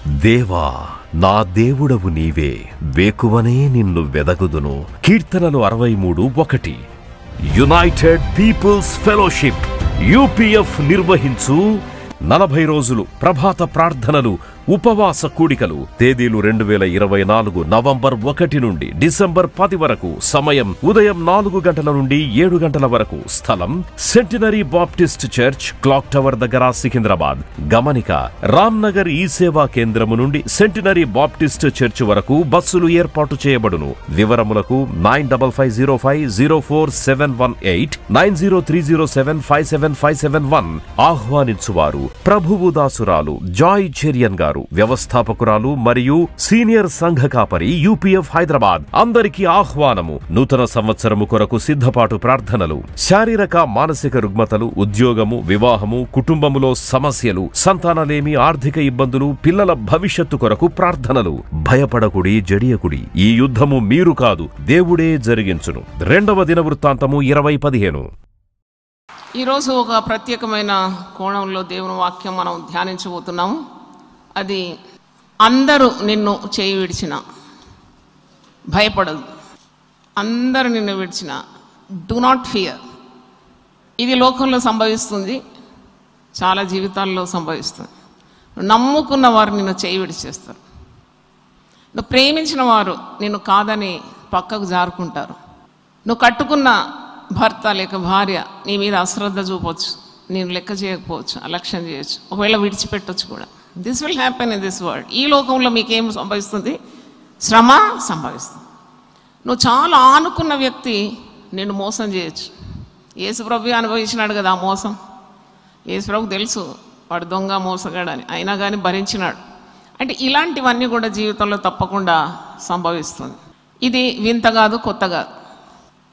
దేవా, నా దేవుడవు నీవే, వేకువనే నిన్ను వెదగుదును. కీర్తనలు 63:1. యునైటెడ్ పీపుల్స్ ఫెలోషిప్ UPF నిర్వహించు 40 రోజులు ప్రభాత ప్రార్థనలు, ఉపవాస కూడికలు. తేదీలు 2024 నవంబర్ 1 నుండి డిసెంబర్ 10 వరకు. సమయం ఉదయం 4 గంటల నుండి 7 గంటల వరకు. స్థలం centenary Baptist church, clock tower దగ్గర, సికింద్రాబాద్. గమనిక: రామ్నగర్ ఈ సేవా కేంద్రము నుండి సెంటినరీ బాప్టిస్ట్ చర్చ్ వరకు బస్సులు ఏర్పాటు చేయబడును. వివరములకు 9505044718 9030757571. ఆహ్వానించువారు ప్రభువు దాసురాలు జాయ్ చెరియన్ గారు, వ్యవస్థాపకురాలు మరియు సీనియర్ సంఘ కాపరి, UPF హైదరాబాద్. అందరికీ ఆహ్వానము. నూతన సంవత్సరము కొరకు సిద్ధపాటు ప్రార్థనలు, శారీరక మానసిక రుగ్మతలు, ఉద్యోగము, వివాహము, కుటుంబములో సమస్యలు, సంతానలేమి, ఆర్థిక ఇబ్బందులు, పిల్లల భవిష్యత్తు కొరకు ప్రార్థనలు. భయపడకుడి, జడియకుడి. ఈ యుద్ధము మీరు కాదు, దేవుడే జరిగించును. 2వ దినవృత్తాంతము 20:15. ఈరోజు ఒక ప్రత్యేకమైన కోణంలో దేవుని వాక్యం మనం ధ్యానించబోతున్నాము. అది అందరూ నిన్ను చేయి విడిచిన భయపడదు. అందరూ నిన్ను విడిచిన డు నాట్ ఫియర్. ఇది లోకంలో సంభవిస్తుంది, చాలా జీవితాల్లో సంభవిస్తుంది. నమ్ముకున్న వారు నిన్ను చేయి విడిచేస్తారు. నువ్వు ప్రేమించిన వారు నిన్ను కాదని పక్కకు జారుకుంటారు. నువ్వు కట్టుకున్న భర్త లేక భార్య నీ మీద అశ్రద్ధ చూపవచ్చు, నేను లెక్క చేయకపోవచ్చు, అలక్ష్యం చేయొచ్చు, ఒకవేళ విడిచిపెట్టవచ్చు కూడా. This will happen in this world. ఈ లోకంలో మీకేం సంభవిస్తుంది? శ్రమ సంభవిస్తుంది. నువ్వు చాలా ఆనుకున్న వ్యక్తి నిన్ను మోసం చేయొచ్చు. యేసుప్రభు అనుభవించినాడు కదా ఆ మోసం. యేసుప్రభుకు తెలుసు వాడు దొంగ, మోసగాడని, అయినా కానీ భరించినాడు. అంటే ఇలాంటివన్నీ కూడా జీవితంలో తప్పకుండా సంభవిస్తుంది. ఇది వింత కాదు, కొత్త కాదు.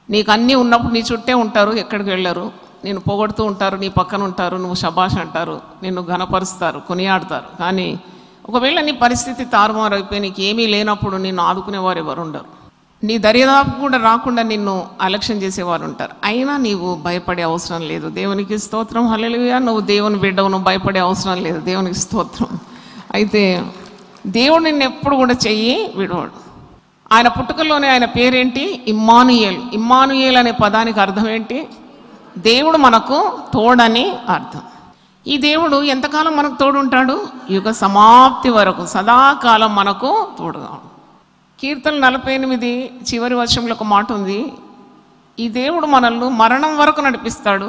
నీకు అన్నీ ఉన్నప్పుడు నీ చుట్టే ఉంటారు, ఎక్కడికి వెళ్ళరు. నేను పొగడుతూ ఉంటారు, నీ పక్కన ఉంటారు, నువ్వు శబాష్ అంటారు, నిన్ను ఘనపరుస్తారు, కొనియాడతారు. కానీ ఒకవేళ నీ పరిస్థితి తారుమారు అయిపోయి నీకు ఏమీ లేనప్పుడు నిన్ను ఆదుకునేవారు ఎవరు ఉండరు. నీ దరిదాపు కూడా రాకుండా నిన్ను అలక్ష్యం చేసేవారు ఉంటారు. అయినా నీవు భయపడే అవసరం లేదు. దేవునికి స్తోత్రం, హల్లెలూయా. నువ్వు దేవుని బిడ్డవు, నువ్వు భయపడే అవసరం లేదు. దేవునికి స్తోత్రం. అయితే దేవుడు నిన్ను ఎప్పుడు కూడా చెయ్యి విడవాడు. ఆయన పుట్టుకలోనే ఆయన పేరేంటి? ఇమ్మానుయేల్. ఇమ్మానుయేల్ అనే పదానికి అర్థం ఏంటి? దేవుడు మనకు తోడని అర్థం. ఈ దేవుడు ఎంతకాలం మనకు తోడు ఉంటాడు? యుగ సమాప్తి వరకు, సదాకాలం మనకు తోడుగా ఉంటాడు. కీర్తన 48 చివరి వచనంలో ఒక మాట ఉంది, ఈ దేవుడు మనల్ని మరణం వరకు నడిపిస్తాడు,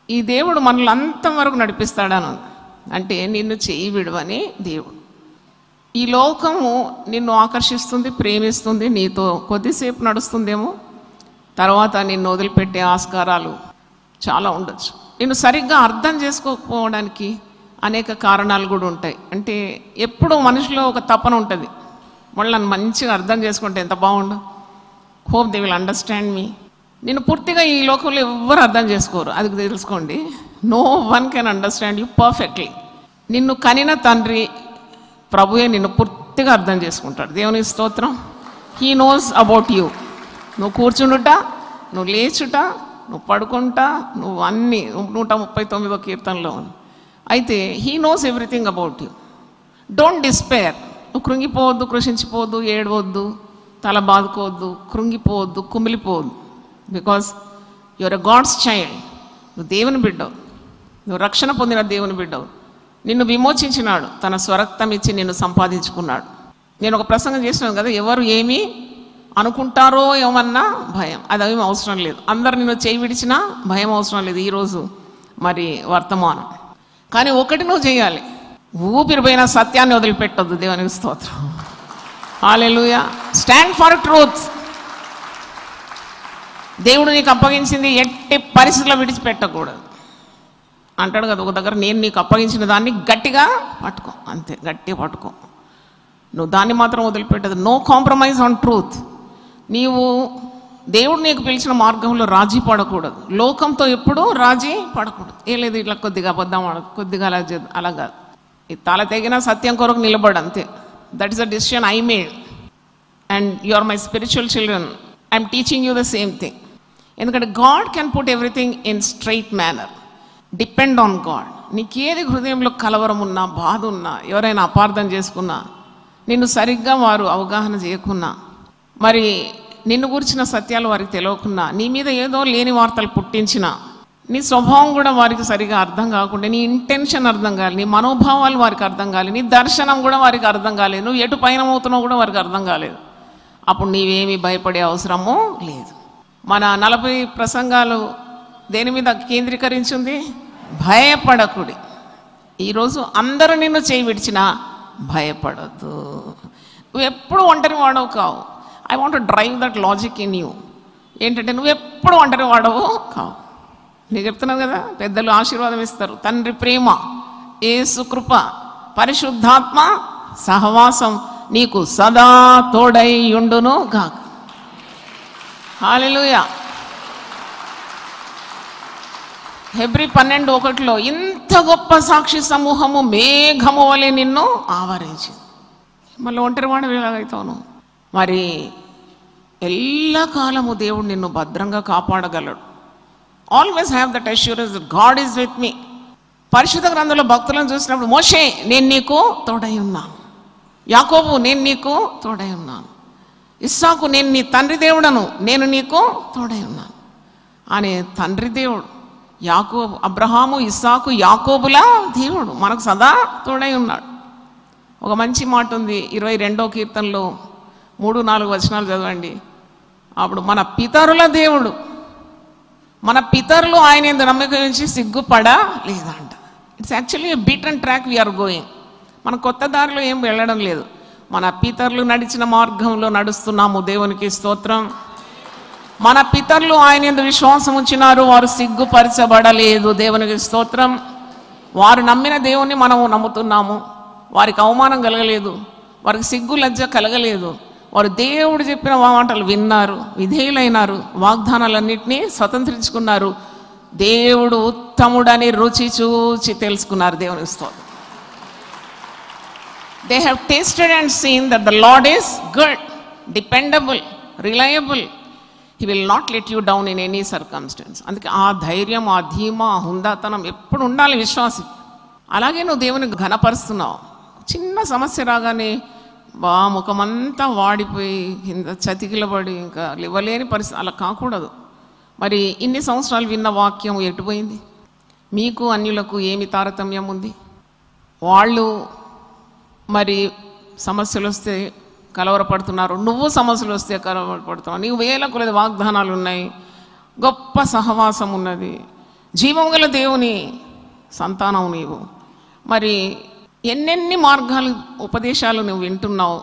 ఈ దేవుడు మనల్ని అంతం వరకు నడిపిస్తాడని. అంటే నిన్ను చేయి విడవని దేవుడు. ఈ లోకము నిన్ను ఆకర్షిస్తుంది, ప్రేమిస్తుంది, నీతో కొద్దిసేపు నడుస్తుందేమో, తర్వాత నిన్ను వదిలిపెట్టే ఆస్కారాలు చాలా ఉండొచ్చు. నిన్ను సరిగ్గా అర్థం చేసుకోకపోవడానికి అనేక కారణాలు కూడా ఉంటాయి. అంటే ఎప్పుడూ మనిషిలో ఒక తపన ఉంటుంది, వాళ్ళని మంచిగా అర్థం చేసుకుంటే ఎంత బాగుండు. Hope they will understand me. నిన్ను పూర్తిగా ఈ లోకంలో ఎవ్వరు అర్థం చేసుకోరు, అది తెలుసుకోండి. No one can understand you perfectly. నిన్ను కనిన తండ్రి ప్రభువే నిన్ను పూర్తిగా అర్థం చేసుకుంటాడు. దేవునికి స్తోత్రం. He knows about you. నువ్వు కూర్చుండుట, నువ్వు లేచుట, నువ్వు పడుకుంటా, నువ్వు అన్నీ 139వ కీర్తనలో ఉంది. అయితే he knows everything about you. Don't despair. నువ్వు కృంగిపోవద్దు, కృషించిపోవద్దు, ఏడవద్దు, తల బాదుకోవద్దు, కృంగిపోవద్దు, కుమిలిపోవద్దు. Because your a God's child. నువ్వు దేవుని బిడ్డవు, నువ్వు రక్షణ పొందిన దేవుని బిడ్డవు. నిన్ను విమోచించినాడు, తన స్వరక్తం ఇచ్చి నిన్ను సంపాదించుకున్నాడు. నేను ఒక ప్రసంగం చేసినాను కదా, ఎవరు ఏమి అనుకుంటారో ఏమన్నా భయం, అదేమి అవసరం లేదు. అందరు నిన్ను చేయి విడిచినా భయం అవసరం లేదు ఈరోజు మరి వర్తమానం. కానీ ఒకటి నువ్వు చేయాలి, ఊపిరిపోయిన సత్యాన్ని వదిలిపెట్టొద్దు. దేవునికి స్తోత్రం, హల్లెలూయా. Stand for truth. దేవుడు నీకు అప్పగించింది ఎట్టి పరిస్థితుల్లో విడిచిపెట్టకూడదు అంటాడు కదా ఒక దగ్గర, నేను నీకు అప్పగించిన దాన్ని గట్టిగా పట్టుకో, అంతే, గట్టిగా పట్టుకో. నువ్వు దాన్ని మాత్రం వదిలిపెట్టదు. No compromise on truth. నీవు దేవుడు నీకు పిలిచిన మార్గంలో రాజీ పడకూడదు. లోకంతో ఎప్పుడూ రాజీ పడకూడదు. ఏ లేదు ఇట్లా కొద్దిగా అబద్ధం ఆడదు, కొద్దిగా అలా చేయదు, అలా కాదు. ఈ తల తెగిన సత్యం కొరకు నిలబడు, అంతే. That is the decision I made. And you are my spiritual children. I'm teaching you the same thing. ఎందుకంటే God can put everything in straight manner. Depend on God. నీకేది హృదయంలో కలవరం ఉన్నా, బాధ ఉన్నా, ఎవరైనా అపార్థం చేసుకున్నా, నిన్ను సరిగ్గా వారు అవగాహన చేయకున్నా, మరి నిన్ను గురించిన సత్యాలు వారికి తెలియకున్నా, నీ మీద ఏదో లేని వార్తలు పుట్టించిన, నీ స్వభావం కూడా వారికి సరిగా అర్థం కాకుండా, నీ ఇంటెన్షన్ అర్థం కాలేదు, నీ మనోభావాలు వారికి అర్థం కాలేదు, నీ దర్శనం కూడా వారికి అర్థం కాలేదు, నువ్వు ఎటు పయనమవుతున్నావు కూడా వారికి అర్థం కాలేదు. అప్పుడు నీవేమీ భయపడే అవసరము లేదు. మన 40 ప్రసంగాలు దేని మీద కేంద్రీకరించింది? భయపడకుడి. ఈరోజు అందరూ నిన్ను చేయి విడిచినా భయపడద్దు. నువ్వు ఎప్పుడు ఒంటరి వాడవు కావు. I want to drive that logic in you. ఏంటంటే నువ్వు ఎప్పుడు ఒంటరి వాడవు కావు. నేను చెప్తున్నాను కదా, పెద్దలు ఆశీర్వాదం ఇస్తారు. తండ్రి ప్రేమ, యేసు కృప, పరిశుద్ధాత్మ సహవాసం నీకు సదా తోడై ఉండును గాక. హల్లెలూయా. హెబ్రీ 12:1 ఇంత గొప్ప సాక్షి సమూహము మేఘము వలె నిన్ను ఆవరించింది. మళ్ళీ ఒంటరి వాడు ఎలాగైతావు? మరి ఎల్లకాలము దేవుడు నిన్ను భద్రంగా కాపాడగలడు. Always have that assurance that God is with me. పరిశుద్ధ గ్రంథంలో భక్తులను చూసినప్పుడు, మోషే నేను నీకు తోడై ఉన్నాను, యాకోబు నేను నీకు తోడై ఉన్నాను, ఇస్సాకు నేను నీ తండ్రి దేవుడను, నేను నీకు తోడై ఉన్నాను అనే తండ్రి దేవుడు యాకోబు, అబ్రహాము, ఇస్సాకు, యాకోబుల దేవుడు మనకు సదా తోడై ఉన్నాడు. ఒక మంచి మాట ఉంది 22వ కీర్తనలో 3-4 వచనాలు చదవండి. అప్పుడు మన పితరుల దేవుడు, మన పితరులు ఆయన యందు నమ్మకం ఉంచి సిగ్గుపడలేదంట. It's actually beaten track we're going. మన కొత్త దారిలో ఏం వెళ్ళడం లేదు. మన పితరులు నడిచిన మార్గంలో నడుస్తున్నాము. దేవునికి స్తోత్రం. మన పితరులు ఆయన యందు విశ్వాసం ఉంచినారు, వారు సిగ్గుపరచబడలేదు. దేవునికి స్తోత్రం. వారు నమ్మిన దేవుణ్ణి మనము నమ్ముతున్నాము. వారికి అవమానం కలగలేదు, వారికి సిగ్గు లజ్జ కలగలేదు. వారు దేవుడు చెప్పిన మాటలు విన్నారు, విధేయులైనారు, వాగ్దానాలన్నింటినీ స్వతంత్రించుకున్నారు. దేవుడు ఉత్తముడని రుచి చూచి తెలుసుకున్నారు. దేవునికి స్తోత్రం. They have tasted and seen that the Lord is good, dependable, reliable. He will not let you down in any circumstance. అందుకే ఆ ధైర్యం, ఆ ధీమా, ఆ హుందాతనం ఎప్పుడు ఉండాలి విశ్వాసి. అలాగే నువ్వు దేవుని ఘనపరుస్తున్నావు. చిన్న సమస్య రాగానే ముఖమంతా వాడిపోయి కింద చతికిలబడి ఇంకా లేవలేని పరిస్థితి, అలా కాకూడదు. మరి ఇన్ని సంవత్సరాలు విన్న వాక్యం ఎటుపోయింది? మీకు అన్యులకు ఏమి తారతమ్యం ఉంది? వాళ్ళు మరి సమస్యలు వస్తే కలవరపడుతున్నారు, నువ్వు సమస్యలు వస్తే కలవరపడుతున్నావు. నీకు వేల కొలది వాగ్దానాలు ఉన్నాయి, గొప్ప సహవాసం ఉన్నది, జీవం గల దేవుని సంతానం నీవు. మరి ఎన్నెన్ని మార్గాలు, ఉపదేశాలు నువ్వు వింటున్నావు.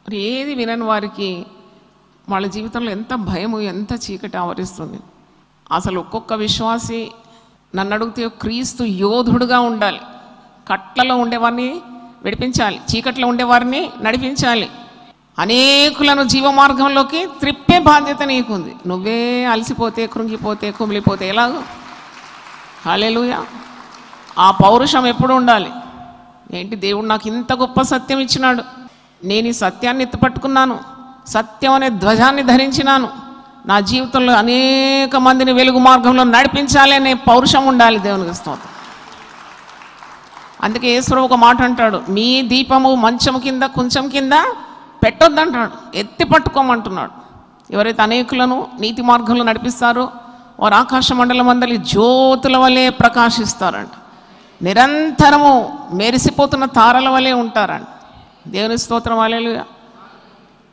మరి ఏది వినని వారికి వాళ్ళ జీవితంలో ఎంత భయము, ఎంత చీకటి ఆవరిస్తుంది. అసలు ఒక్కొక్క విశ్వాసి నన్ను అడిగితే క్రీస్తు యోధుడుగా ఉండాలి. కట్లలో ఉండేవారిని విడిపించాలి, చీకట్లో ఉండేవారిని నడిపించాలి, అనేకులను జీవ మార్గంలోకి త్రిప్పే బాధ్యత నీకుంది. నువ్వే అలసిపోతే, కృంగిపోతే, కుమిలిపోతే ఎలాగో? హల్లెలూయా. ఆ పౌరుషం ఎప్పుడు ఉండాలి? ఏంటి, దేవుడు నాకు ఇంత గొప్ప సత్యం ఇచ్చినాడు, నేను ఈ సత్యాన్ని ఎత్తుపట్టుకున్నాను, సత్యం అనే ధ్వజాన్ని ధరించినాను, నా జీవితంలో అనేక మందిని వెలుగు మార్గంలో నడిపించాలి అనే పౌరుషం ఉండాలి. దేవునికి స్తోత్రం. అందుకే యేసు ఒక మాట అంటాడు, మీ దీపము మంచము కింద కొంచెం కింద పెట్టొద్దంటాడు, ఎత్తి పట్టుకోమంటున్నాడు. ఎవరైతే అనేకులను నీతి మార్గంలో నడిపిస్తారో వారు ఆకాశ మండలం అందరి జ్యోతుల వలె ప్రకాశిస్తారంట, నిరంతరము మెరిసిపోతున్న తారల వలె ఉంటారంట. దేవుని స్తోత్రం. హల్లెలూయా.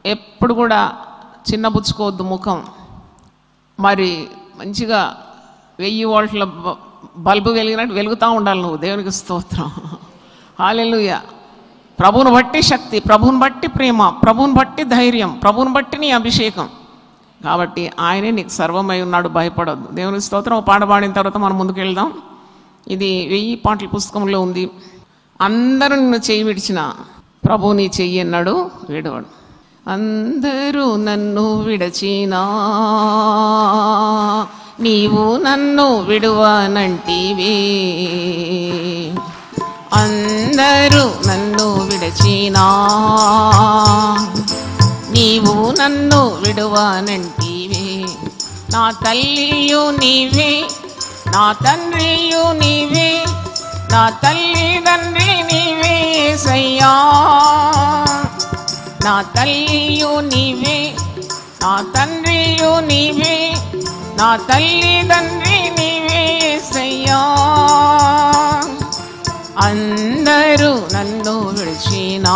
ఎప్పుడు కూడా చిన్నబుచ్చుకోవద్దు ముఖం. మరి మంచిగా 1000 వోల్ట్ల బల్బు వెలిగినట్టు వెలుగుతూ ఉండాలి నువ్వు. దేవునికి స్తోత్రం. హల్లెలూయా. ప్రభువుని బట్టి శక్తి, ప్రభువుని బట్టి ప్రేమ, ప్రభువుని బట్టి ధైర్యం, ప్రభువుని బట్టి నీ అభిషేకం. కాబట్టి ఆయనే నీకు సర్వమై ఉన్నాడు, భయపడొద్దు. దేవునికి స్తోత్రం. ఒక పాట పాడిన తర్వాత మనం ముందుకు వెళ్దాం. ఇది 1000 పాటల పుస్తకంలో ఉంది. అందరూ నిన్ను చెయ్యి విడిచిన ప్రభువు నీ చెయ్యి అన్నాడు విడవడు. అందరూ నన్ను విడచినా నీవు నన్ను విడువనంటివే, అందరూ నన్ను విడచినా నీవు నన్ను విడువనంటివే, నా తల్లియు నీవే నా తండ్రియు నీవే, నా తల్లిదండ్రి నీవే యేసయ్యా. నా తల్లియు నీవే, నా తండ్రియు నీవే, నా తల్లిదండ్రి నీవే యేసయ్యా. అందరూ నన్ను విడిచినా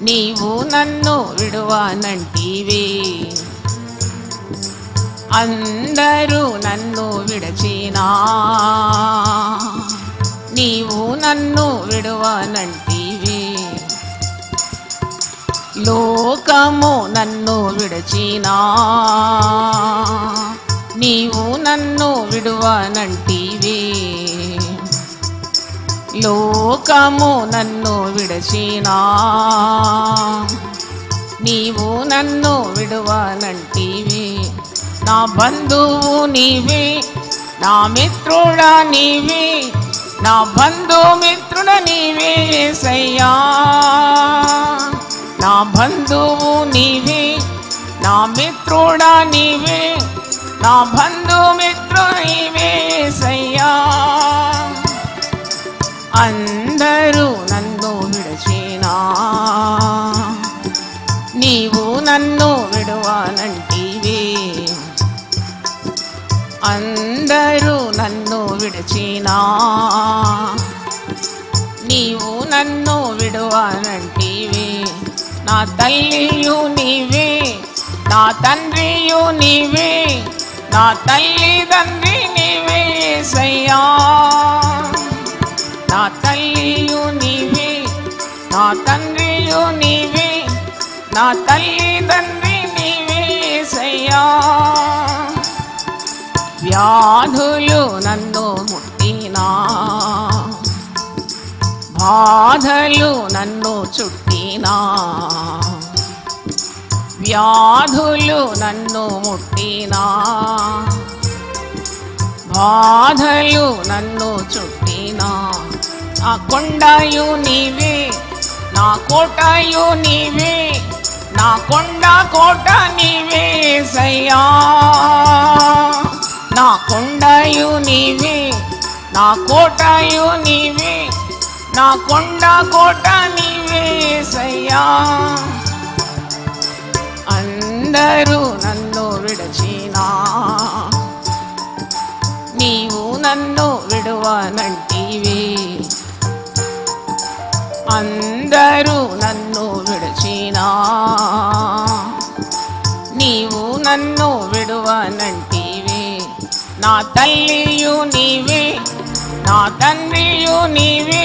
నీవు నన్ను విడువనంటివే. అందరూ నన్ను విడిచినా నీవు నన్ను విడువనంటివే. లోకము నన్ను విడిచినా నీవు నన్ను విడువనంటివే. లోకము నన్ను విడిచినా నీవు నన్ను విడువనంటివే. నా బంధువు నీవే, నా మిత్రుడా నీవే, నా బంధుమిత్రుడ నీవే యేసయ్యా. నా బంధువు నీవే, నా మిత్రుడా నీవే, నా బంధుమిత్రుడు నీవే యేసయ్యా. అందరూ నన్ను విడిచినా నీవు నన్ను విడువనంటివే. అందరూ నన్ను విడిచినా నీవు నన్ను విడువనంటివే. నా తల్లియు నీవే, నా తండ్రియు నీవే, నా తల్లిదండ్రి నీవే యేసయ్యా. నా తల్లియు నీవే, నా తండ్రియు నీవే, నా తల్లిదండ్రి నీవే యేసయ్యా. వ్యాధులు నన్ను ముట్టినా, బాధలు నన్ను చుట్టినా, వ్యాధులు నన్ను ముట్టినా, బాధలు నన్ను చుట్టినా. నా కొండయు నీవే, నా కోటయు నీవే, నా కొండ కోట నీవే యేసయ్యా. నా కొండయు నీవే, నా కోటయు నీవే, నా కొండ కోట నీవే యేసయ్యా. అందరూ నన్ను విడిచినా నీవు నన్ను విడువనంటివే. అందరూ నన్ను విడిచినా నీవు నన్ను విడువనంటివే. నా తల్లియు నీవే, నా తండ్రియు నీవే,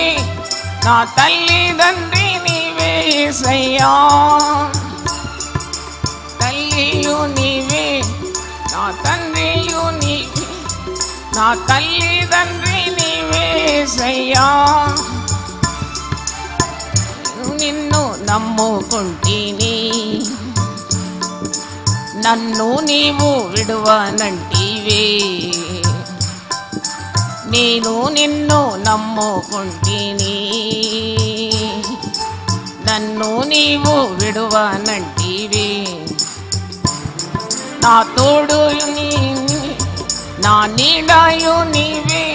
నా తల్లిదండ్రి నీవే యేసయ్యా. తల్లియు నీవే, నా తండ్రియు నీవే, నా తల్లిదండ్రి నీవే యేసయ్యా. నిన్ను నమ్ముకుంటిని, నన్ను నీవు విడువనంటివే. నేను నిన్ను నమ్ముకుంటిని, నన్ను నీవు విడువనంటివే. నా తోడు నీవే, నా నీడయు నీవే,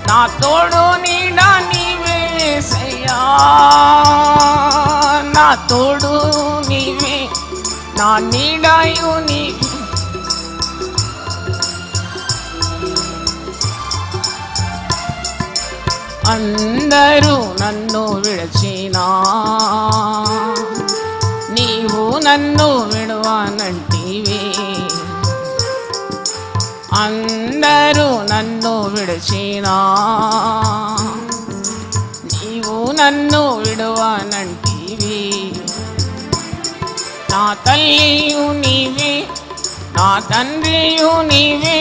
నా తోడు నీడ నీవే యేసయ్యా. నా తోడు నీవే, నా నీడయు నీవే. అందరూ నన్ను విడిచినా నీవు నన్ను విడువనంటివే. అందరూ నన్ను విడిచినా నీవు నన్ను విడువనంటివే. నా తల్లియు నీవే, నా తండ్రియు నీవే,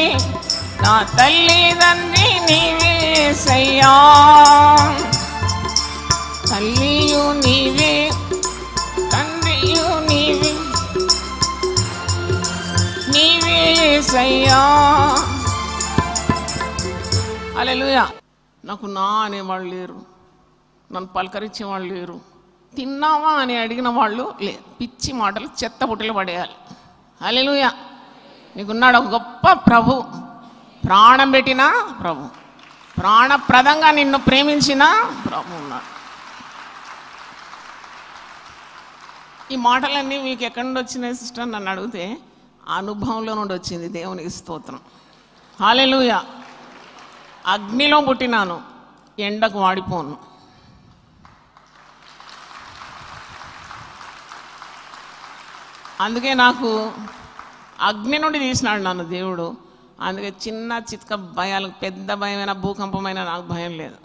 నా తల్లిదండ్రి నీవే యేసయ్యా. తల్లియు నీవే, తండ్రియు నీవే, నీవే యేసయ్యా. హల్లెలూయా. నాకు నా అనేవాళ్ళు లేరు, నన్ను పలకరించే వాళ్ళు లేరు, తిన్నావా అని అడిగిన వాళ్ళు లేరు. పిచ్చి మాటలు చెత్త బుట్టలు పడేయాలి. హల్లెలూయా. నీకున్నాడు ఒక గొప్ప ప్రభు, ప్రాణం పెట్టిన ప్రభు, ప్రాణప్రదంగా నిన్ను ప్రేమించిన ప్రభు ఉన్నాడు. ఈ మాటలన్నీ మీకు ఎక్కడి నుండి వచ్చినాయి సిస్టర్ నన్ను అడిగితే అనుభవంలో నుండి వచ్చింది. దేవునికి స్తోత్రం. హల్లెలూయా. అగ్నిలో పుట్టినాను, ఎండకు వాడిపోను. అందుకే నాకు అగ్ని నుండి తీసినాడు నన్ను దేవుడు. అందుకే చిన్న చిత్క భయాలకు, పెద్ద భయమైన భూకంపమైన నాకు భయం లేదు.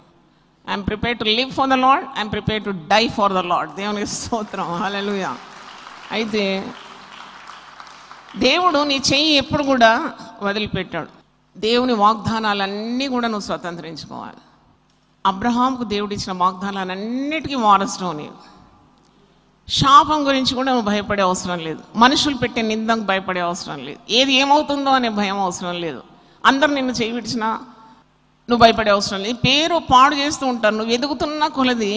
I'm prepare to live for the Lord, I'm prepare to die for the Lord. దేవునికి స్తోత్రం. హల్లెలూయా. అయితే దేవుడు నీ చెయ్యి ఎప్పుడు కూడా వదిలిపెట్టాడు. దేవుని వాగ్దానాలన్నీ కూడా నువ్వు స్వతంత్రించుకోవాలి. అబ్రహాంకు దేవుడు ఇచ్చిన వాగ్దానాలన్నిటికీ వారసుడు నీవు. శాపం గురించి కూడా నువ్వు భయపడే అవసరం లేదు. మనుషులు పెట్టే నిందకు భయపడే అవసరం లేదు. ఏది ఏమవుతుందో అనే భయం అవసరం లేదు. అందరు నిన్ను చేయి విడిచినా నువ్వు భయపడే అవసరం లేదు. పేరు పాడు చేస్తూ ఉంటారు. నువ్వు ఎదుగుతున్న కొలది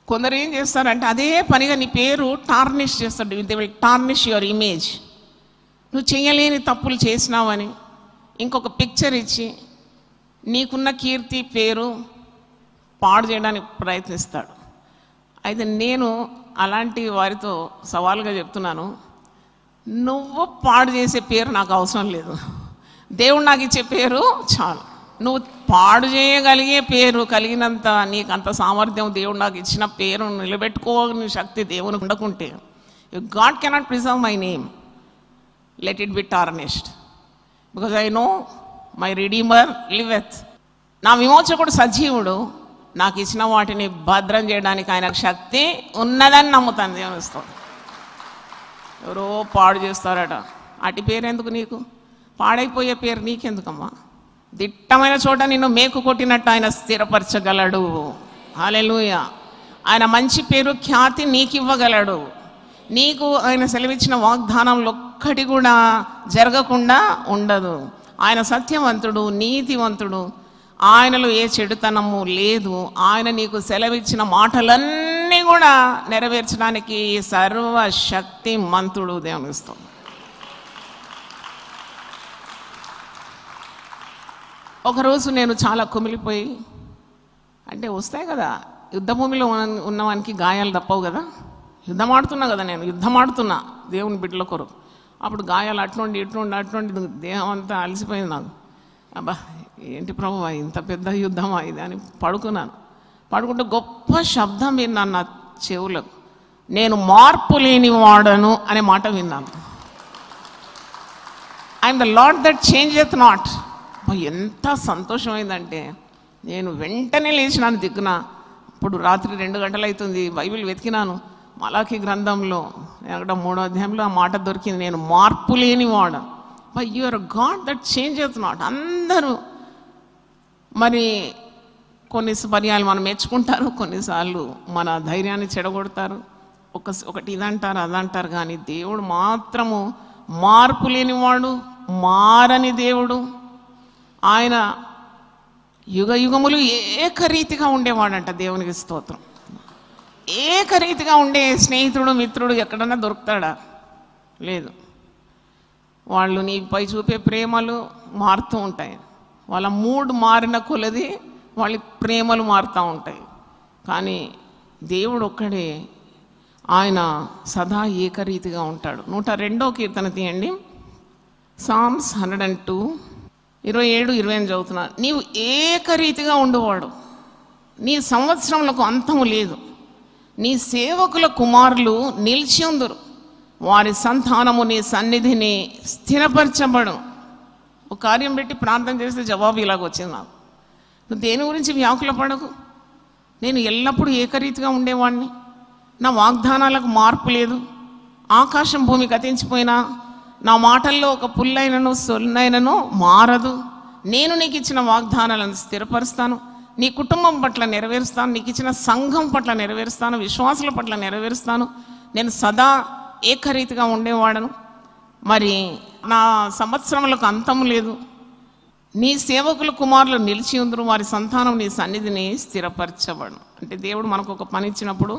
కొందరు ఏం చేస్తారంటే అదే పనిగా నీ పేరు టార్నిష్ చేస్తాడు. They will tarnish your image. నువ్వు చేయలేని తప్పులు చేసినావని ఇంకొక పిక్చర్ ఇచ్చి నీకున్న కీర్తి పేరు పాడు చేయడానికి ప్రయత్నిస్తాడు. అయితే నేను అలాంటి వారితో సవాలుగా చెప్తున్నాను, నువ్వు పాడు చేసే పేరు నాకు అవసరం లేదు. దేవుడు నాకు ఇచ్చే పేరు చాలు. నువ్వు పాడు చేయగలిగే పేరు కలిగినంత నీకు అంత సామర్థ్యం దేవుడు నాకు ఇచ్చిన పేరు నిలబెట్టుకోని శక్తి దేవునికి ఉండకుంటే, God cannot preserve my name, let it be tarnished because I know my redeemer liveth. నా విమోచకుడు సజీవుడు, నాకు ఇచ్చిన వాటిని భద్రం చేయడానికి ఆయనకు శక్తి ఉన్నదని నమ్ముతాను. దేవునిస్తూ ఎవరో పాడు చేస్తారట, అటు పేరు ఎందుకు నీకు? పాడైపోయే పేరు నీకెందుకమ్మా? దిట్టమైన చోట నిన్ను మేకు కొట్టినట్టు ఆయన స్థిరపరచగలడు. హల్లెలూయా. ఆయన మంచి పేరు ఖ్యాతి నీకు ఇవ్వగలడు. నీకు ఆయన సెలవిచ్చిన వాగ్దానంలో ఒక్కటి కూడా జరగకుండా ఉండదు. ఆయన సత్యవంతుడు, నీతివంతుడు, ఆయనలో ఏ చెడుతనము లేదు. ఆయన నీకు సెలవిచ్చిన మాటలన్నీ కూడా నెరవేర్చడానికి సర్వశక్తి మంతుడు. దేవునిస్తాం. ఒకరోజు నేను చాలా కుమిలిపోయి, అంటే వస్తాయి కదా యుద్ధభూమిలో ఉన్నవానికి గాయాలు తప్పవు కదా, యుద్ధం ఆడుతున్నా కదా, నేను యుద్ధం ఆడుతున్నా దేవుని బిడ్డల కొరకు. అప్పుడు గాయాలు అట్నుండి అట్నుండి దేహం అంతా అలసిపోయింది నాకు. అబ్బా ఏంటి ప్రభువా ఇంత పెద్ద యుద్ధమా ఇది అని పడుకున్నాను. పడుకుంటే గొప్ప శబ్దం విన్నాను నా చెవులకు. నేను మార్పు లేని వాడను అనే మాట విన్నాను. I'm the Lord that changeth not. ఎంత సంతోషమైందంటే నేను వెంటనే లేచినాను దిక్కున. ఇప్పుడు రాత్రి 2 గంటలు అవుతుంది. బైబిల్ వెతికినాను. మలాకి గ్రంథంలో అక్కడ 3వ అధ్యాయంలో ఆ మాట దొరికింది, నేను మార్పు లేని వాడు. By your God that changeth not. అందరూ మరి కొన్ని పర్యాలు మనం మెచ్చుకుంటారు, కొన్నిసార్లు మన ధైర్యాన్ని చెడగొడతారు, ఒకటి ఇదంటారు అదంటారు. కానీ దేవుడు మాత్రము మార్పు లేనివాడు, మారని దేవుడు. ఆయన యుగ యుగములు ఏకరీతిగా ఉండేవాడంట. దేవునికి స్తోత్రం. ఏకరీతిగా ఉండే స్నేహితుడు మిత్రుడు ఎక్కడన్నా దొరుకుతాడా? లేదు. వాళ్ళు నీపై చూపే ప్రేమలు మారుతూ ఉంటాయి. వాళ్ళ మూడ్ మారిన కొలది వాళ్ళ ప్రేమలు మారుతూ ఉంటాయి. కానీ దేవుడు ఒక్కడే, ఆయన సదా ఏకరీతిగా ఉంటాడు. 102వ కీర్తన తీయండి. సామ్స్ 102 27-28 చదువుతున్నా. నీవు ఏకరీతిగా ఉండేవాడు, నీ సంవత్సరములకు అంతము లేదు. నీ సేవకుల కుమారులు నిలిచి ఉందురు, వారి సంతానము నీ సన్నిధిని స్థిరపరచబడు. ఒక కార్యం పెట్టి ప్రార్థన చేస్తే జవాబు ఇలాగ వచ్చింది నాకు. నువ్వు దేని గురించి వ్యాకుల పడకు. నేను ఎల్లప్పుడూ ఏకరీతిగా ఉండేవాడిని. నా వాగ్దానాలకు మార్పు లేదు. ఆకాశం భూమి గతించిపోయినా నా మాటల్లో ఒక పుల్లైనను సొల్లైనను మారదు. నేను నీకు ఇచ్చిన వాగ్దానాలను స్థిరపరుస్తాను, నీ కుటుంబం పట్ల నెరవేరుస్తాను, నీకు ఇచ్చిన సంఘం పట్ల నెరవేరుస్తాను, విశ్వాసుల పట్ల నెరవేరుస్తాను. నేను సదా ఏకరీతిగా ఉండేవాడను. మరి నా సంవత్సరములకు అంతం లేదు. నీ సేవకుల కుమారులు నిలిచి ఉందరు, వారి సంతానం నీ సన్నిధిని స్థిరపరచబడు. అంటే దేవుడు మనకు ఒక పని ఇచ్చినప్పుడు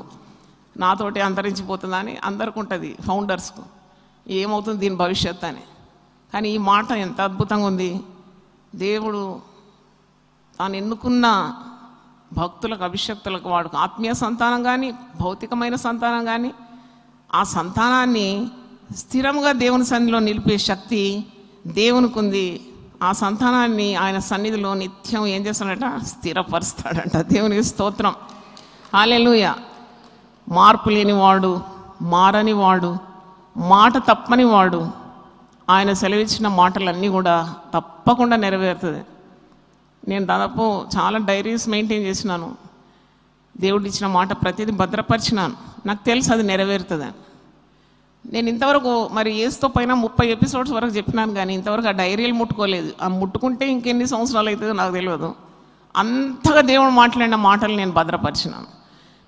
నాతోటి అంతరించిపోతుందా అని అందరికి ఉంటుంది, ఫౌండర్స్కు ఏమవుతుంది దీని భవిష్యత్తు అని. కానీ ఈ మాట ఎంత అద్భుతంగా ఉంది. దేవుడు తాను ఎన్నుకున్న భక్తులకు, అభిషక్తులకు వాడుకు ఆత్మీయ సంతానం కానీ భౌతికమైన సంతానం కానీ ఆ సంతానాన్ని స్థిరంగా దేవుని సన్నిధిలో నిలిపే శక్తి దేవునికి ఉంది. ఆ సంతానాన్ని ఆయన సన్నిధిలో నిత్యం ఏం చేస్తాడట? స్థిరపరుస్తాడంట. దేవునికి స్తోత్రం, హల్లెలూయా. మార్పు లేనివాడు, మారనివాడు, మాట తప్పనివాడు. ఆయన సెలవిచ్చిన మాటలన్నీ కూడా తప్పకుండా నెరవేరుతుంది. నేను దాదాపు చాలా డైరీస్ మెయింటైన్ చేసినాను. దేవుడు ఇచ్చిన మాట ప్రతిదీ భద్రపరిచినాను. నాకు తెలుసు అది నెరవేరుతుందని. నేను ఇంతవరకు మరి ఏసుతో పైన 30 ఎపిసోడ్స్ వరకు చెప్పినాను, కానీ ఇంతవరకు ఆ డైరీలు ముట్టుకోలేదు. ఆ ముట్టుకుంటే ఇంకెన్ని సంవత్సరాలు అవుతుందో నాకు తెలియదు. అంతగా దేవుడు మాట్లాడిన మాటలు నేను భద్రపరిచినాను.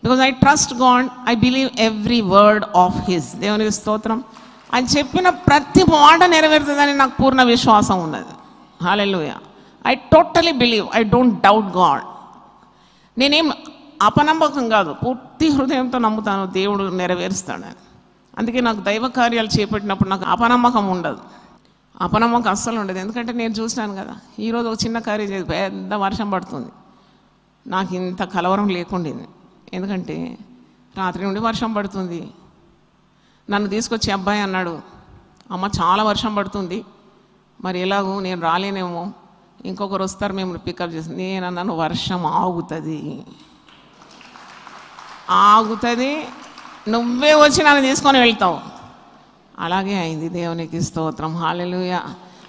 Because I trust God, I believe every word of his. దేవునికి స్తోత్రం. ఆయన చెప్పిన ప్రతి మాట నెరవేరుతుందని నాకు పూర్ణ విశ్వాసం ఉన్నది. హల్లెలూయా. I totally believe, I don't doubt God. నేనేం అపనమ్మకం కాదు, పూర్తి హృదయంతో నమ్ముతాను దేవుడు నెరవేరుస్తాడని. అందుకే నాకు దైవ కార్యాలు చేపట్టినప్పుడు నాకు అపనమ్మకం ఉండదు, అపనమ్మకం అస్సలు ఉండదు. ఎందుకంటే నేను చూసినాను కదా, ఈరోజు ఒక చిన్న కార్యం చేసి పెద్ద వర్షం పడుతుంది. నాకు ఇంత కలవరం లేకుండింది. ఎందుకంటే రాత్రి నుండి వర్షం పడుతుంది. నన్ను తీసుకొచ్చి అబ్బాయి అన్నాడు, అమ్మ చాలా వర్షం పడుతుంది, మరి ఎలాగో నేను రాలేనేమో, ఇంకొకరు వస్తారు మేము పికప్ చేసి. నేను అన్నాను, వర్షం ఆగుతుంది, నువ్వే వచ్చి నన్ను తీసుకొని వెళ్తావు. అలాగే అయింది. దేవునికి స్తోత్రం, హల్లెలూయా.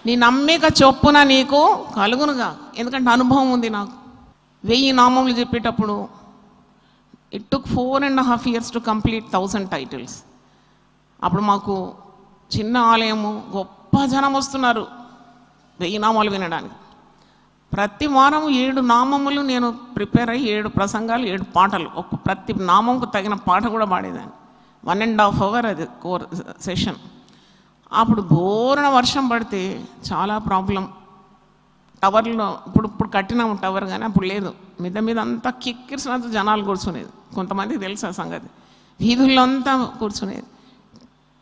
నీ నమ్మిక చొప్పున నీకు కలుగునుగా. ఎందుకంటే అనుభవం ఉంది నాకు. 1000 నామములు చెప్పేటప్పుడు it took 4.5 years to complete 1000 titles. అప్పుడు మాకు చిన్న ఆలయము, గొప్ప జనం వస్తున్నారు 1000 నామాలు వినడానికి. ప్రతి వారం 7 నామములు నేను ప్రిపేర్ అయ్యి 7 ప్రసంగాలు, 7 పాటలు, ప్రతి నామంకు తగిన పాట కూడా పాడేదాన్ని. 1.5 hour అది కోర్ సెషన్. అప్పుడు ఘోరణ వర్షం పడితే చాలా ప్రాబ్లం. టవర్లో ఇప్పుడు కట్టినాము టవర్, కానీ అప్పుడు లేదు. మీద అంతా కిక్కిరిసినంత జనాలు కూర్చునేది. కొంతమందికి తెలుసు ఆ సంగతి. వీధుల్లో అంతా కూర్చునేది.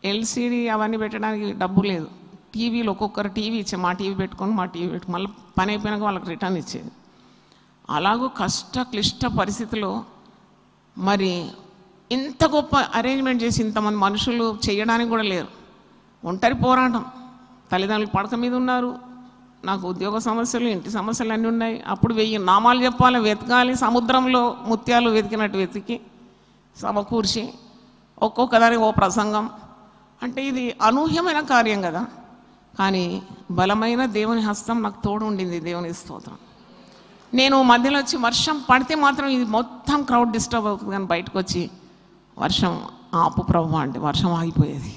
ఎల్సీడీ అవన్నీ పెట్టడానికి డబ్బు లేదు. టీవీలు ఒక్కొక్కరు టీవీ ఇచ్చే, మా టీవీ పెట్టుకొని మళ్ళీ పని అయిపోయినాక వాళ్ళకి రిటర్న్ ఇచ్చేది. అలాగూ క్లిష్ట పరిస్థితిలో మరి ఇంత గొప్ప అరేంజ్మెంట్ చేసి ఇంతమంది మనుషులు చేయడానికి కూడా లేరు. ఒంటరి పోరాటం. తల్లిదండ్రులు పడక మీద ఉన్నారు, నాకు ఉద్యోగ సమస్యలు, ఇంటి సమస్యలు అన్నీ ఉన్నాయి. అప్పుడు 1000 నామాలు చెప్పాలి, వెతకాలి. సముద్రంలో ముత్యాలు వెతికినట్టు వెతికి సమకూర్చి ఒక్కొక్క దానికి ఓ ప్రసంగం. అంటే ఇది అనూహ్యమైన కార్యం కదా, కానీ బలమైన దేవుని హస్తం నాకు తోడు ఉండింది. దేవుని స్తోత్రం. నేను మధ్యలో వచ్చి వర్షం పడితే మాత్రం ఇది మొత్తం క్రౌడ్ డిస్టర్బ్ అవుతుంది, కానీ బయటకు వచ్చి వర్షం ఆపు ప్రభు అంటే వర్షం ఆగిపోయేది.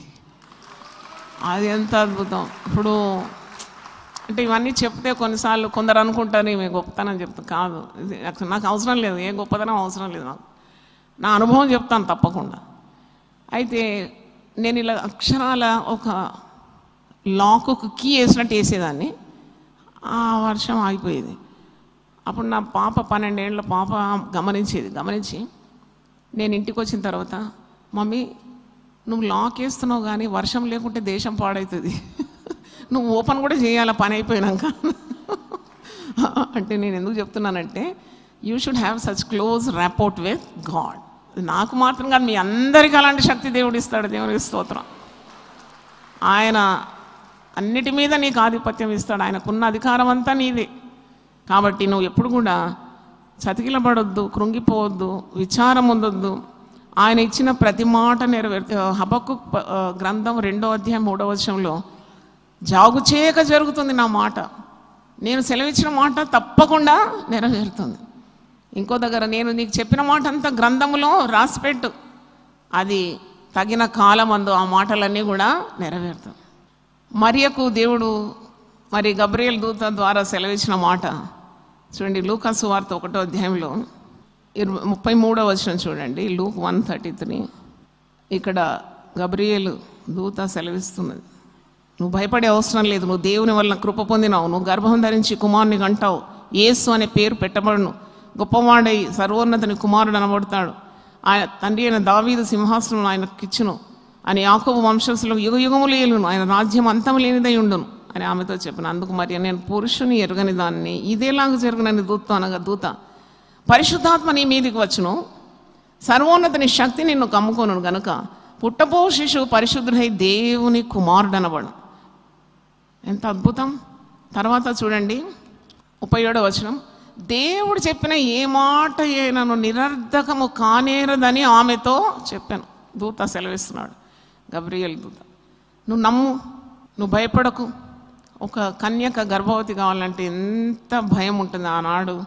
అది ఎంత అద్భుతం. ఇప్పుడు అంటే ఇవన్నీ చెప్తే కొన్నిసార్లు కొందరు అనుకుంటారు ఈమె గొప్పతనం చెప్తాను. కాదు, ఇది నాకు అవసరం లేదు, ఏ గొప్పతనం అవసరం లేదు. నాకు నా అనుభవం చెప్తాను తప్పకుండా. అయితే నేను ఇలా అక్షరాల ఒక లాక్, ఒక కీ వేసినట్టు వేసేదాన్ని. ఆ వర్షం ఆగిపోయేది. అప్పుడు నా పాప 12 ఏళ్ళ పాప గమనించి నేను ఇంటికి వచ్చిన తర్వాత, మమ్మీ నువ్వు లాక్ వేస్తున్నావు కానీ వర్షం లేకుంటే దేశం పాడవుతుంది, నువ్వు ఓపెన్ కూడా చేయాలి పని అయిపోయినాక. అంటే నేను ఎందుకు చెప్తున్నానంటే, you should have such close rapport with God. నాకు మాత్రం కాదు, మీ అందరికీ అలాంటి శక్తి దేవుడు ఇస్తాడు. దేవునికి స్తోత్రం. ఆయన అన్నిటి మీద నీకు ఆధిపత్యం ఇస్తాడు. ఆయనకున్న అధికారం అంతా నీదే. కాబట్టి నువ్వు ఎప్పుడు కూడా చతికిలబడొద్దు, కృంగిపోవద్దు, విచారం ఉండొద్దు. ఆయన ఇచ్చిన ప్రతి మాట హబక్కూకు గ్రంథం 2వ అధ్యాయం 3వ వచనంలో, జాగుచేయక జరుగుతుంది నా మాట, నేను సెలవిచ్చిన మాట తప్పకుండా నెరవేరుతుంది. ఇంకో దగ్గర, నేను నీకు చెప్పిన మాట అంతా గ్రంథములో రాసిపెట్టు, అది తగిన కాలమందు ఆ మాటలన్నీ కూడా నెరవేరుతాయి. మరియకు దేవుడు మరి గబ్రియల్ దూత ద్వారా సెలవిచ్చిన మాట చూడండి. లూకా సువార్త 1వ అధ్యాయంలో 33వ వచనం చూడండి. లూక్ 1:33. ఇక్కడ గబ్రియల్ దూత సెలవిస్తున్నది, నువ్వు భయపడే అవసరం లేదు, నువ్వు దేవుని వలన కృప పొందినావు, నువ్వు గర్భం ధరించి కుమారుని కంటావు, యేసు అనే పేరు పెట్టబడును, గొప్పవాడై సర్వోన్నతుని కుమారుడు అనబడతాడు, ఆయన తండ్రి అయిన దావీదు సింహాసనం ఆయనకిచ్చును, అని యాకోబు వంశస్థులకు యుగయుగములు ఏలును, ఆయన రాజ్యం అంతం లేనిదై ఉండును అని ఆమెతో చెప్పాను. అందుకు మరి నేను పురుషుని ఎరుగని దాన్ని ఇదేలాగా జరుగునని దూత అనగా, దూత పరిశుద్ధాత్మ నీ మీదికి వచ్చును, సర్వోన్నతిని శక్తి నిన్ను కమ్ముకోను గనుక పుట్టబో శిశువు పరిశుద్ధుడై దేవుని కుమారుడు అనబడు. ఎంత అద్భుతం. తర్వాత చూడండి 37వ వచనం, దేవుడు చెప్పిన ఏ మాట నన్ను నిరర్ధకము కానేరదని ఆమెతో చెప్పాను. దూత సెలవిస్తున్నాడు, గబ్రియల్ దూత, నువ్వు నమ్ము, నువ్వు భయపడకు. ఒక కన్యక గర్భవతి కావాలంటే ఎంత భయం ఉంటుంది ఆనాడు.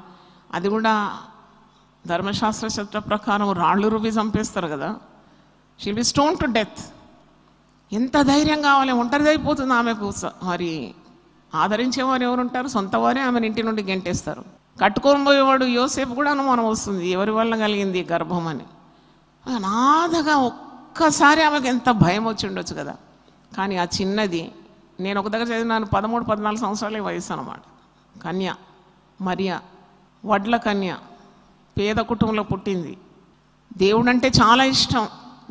అది కూడా ధర్మశాస్త్ర చట్ట ప్రకారం రాళ్ళు రువి చంపేస్తారు కదా. She be stone to death. ఎంత ధైర్యం కావాలి, ఒంటరిదైపోతుంది ఆమెకు. మరి ఆదరించేవారు ఎవరు ఉంటారు? సొంత వారే ఆమెను ఇంటి నుండి గెంటేస్తారు. కట్టుకొని పోయేవాడు యోసేపు కూడా అనుమానం వస్తుంది, ఎవరి వల్ల కలిగింది గర్భం అని. అనాథగా ఒక్కసారి ఆమెకు ఎంత భయం వచ్చి ఉండొచ్చు కదా. కానీ ఆ చిన్నది, నేను ఒక దగ్గర చదివినాను, 13-14 సంవత్సరాలే వయసు అన్నమాట. కన్య మరియా, వడ్ల కన్య, పేద కుటుంబంలో పుట్టింది. దేవుడు అంటే చాలా ఇష్టం.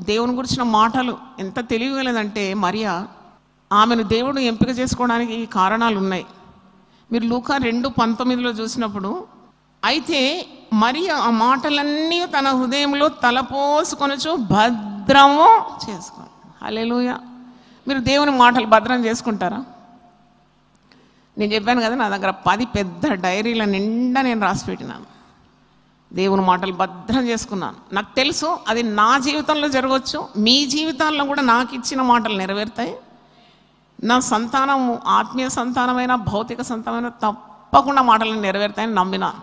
దేవుని గురించిన మాటలు ఎంత తెలియగలదంటే మరియా, ఆమెను దేవుడు ఎంపిక చేసుకోవడానికి కారణాలు ఉన్నాయి. మీరు లూకా 2:19 చూసినప్పుడు, అయితే మరియా ఆ మాటలన్నీ తన హృదయంలో తలపోసుకొనొచ్చు భద్రము చేసుకోండి. హల్లెలూయా. మీరు దేవుని మాటలు భద్రం చేసుకుంటారా? నేను చెప్పాను కదా, నా దగ్గర 10 పెద్ద డైరీల నిండా నేను రాసి పెట్టినాను. దేవుని మాటలు భద్రం చేసుకున్నాను. నాకు తెలుసు అది నా జీవితంలో జరగవచ్చు, మీ జీవితాల్లో కూడా నాకు ఇచ్చిన మాటలు నెరవేరుతాయి. నా సంతానము, ఆత్మీయ సంతానమైన భౌతిక సంతానమైన తప్పకుండా మాటలను నెరవేరుతాయని నమ్మినాను.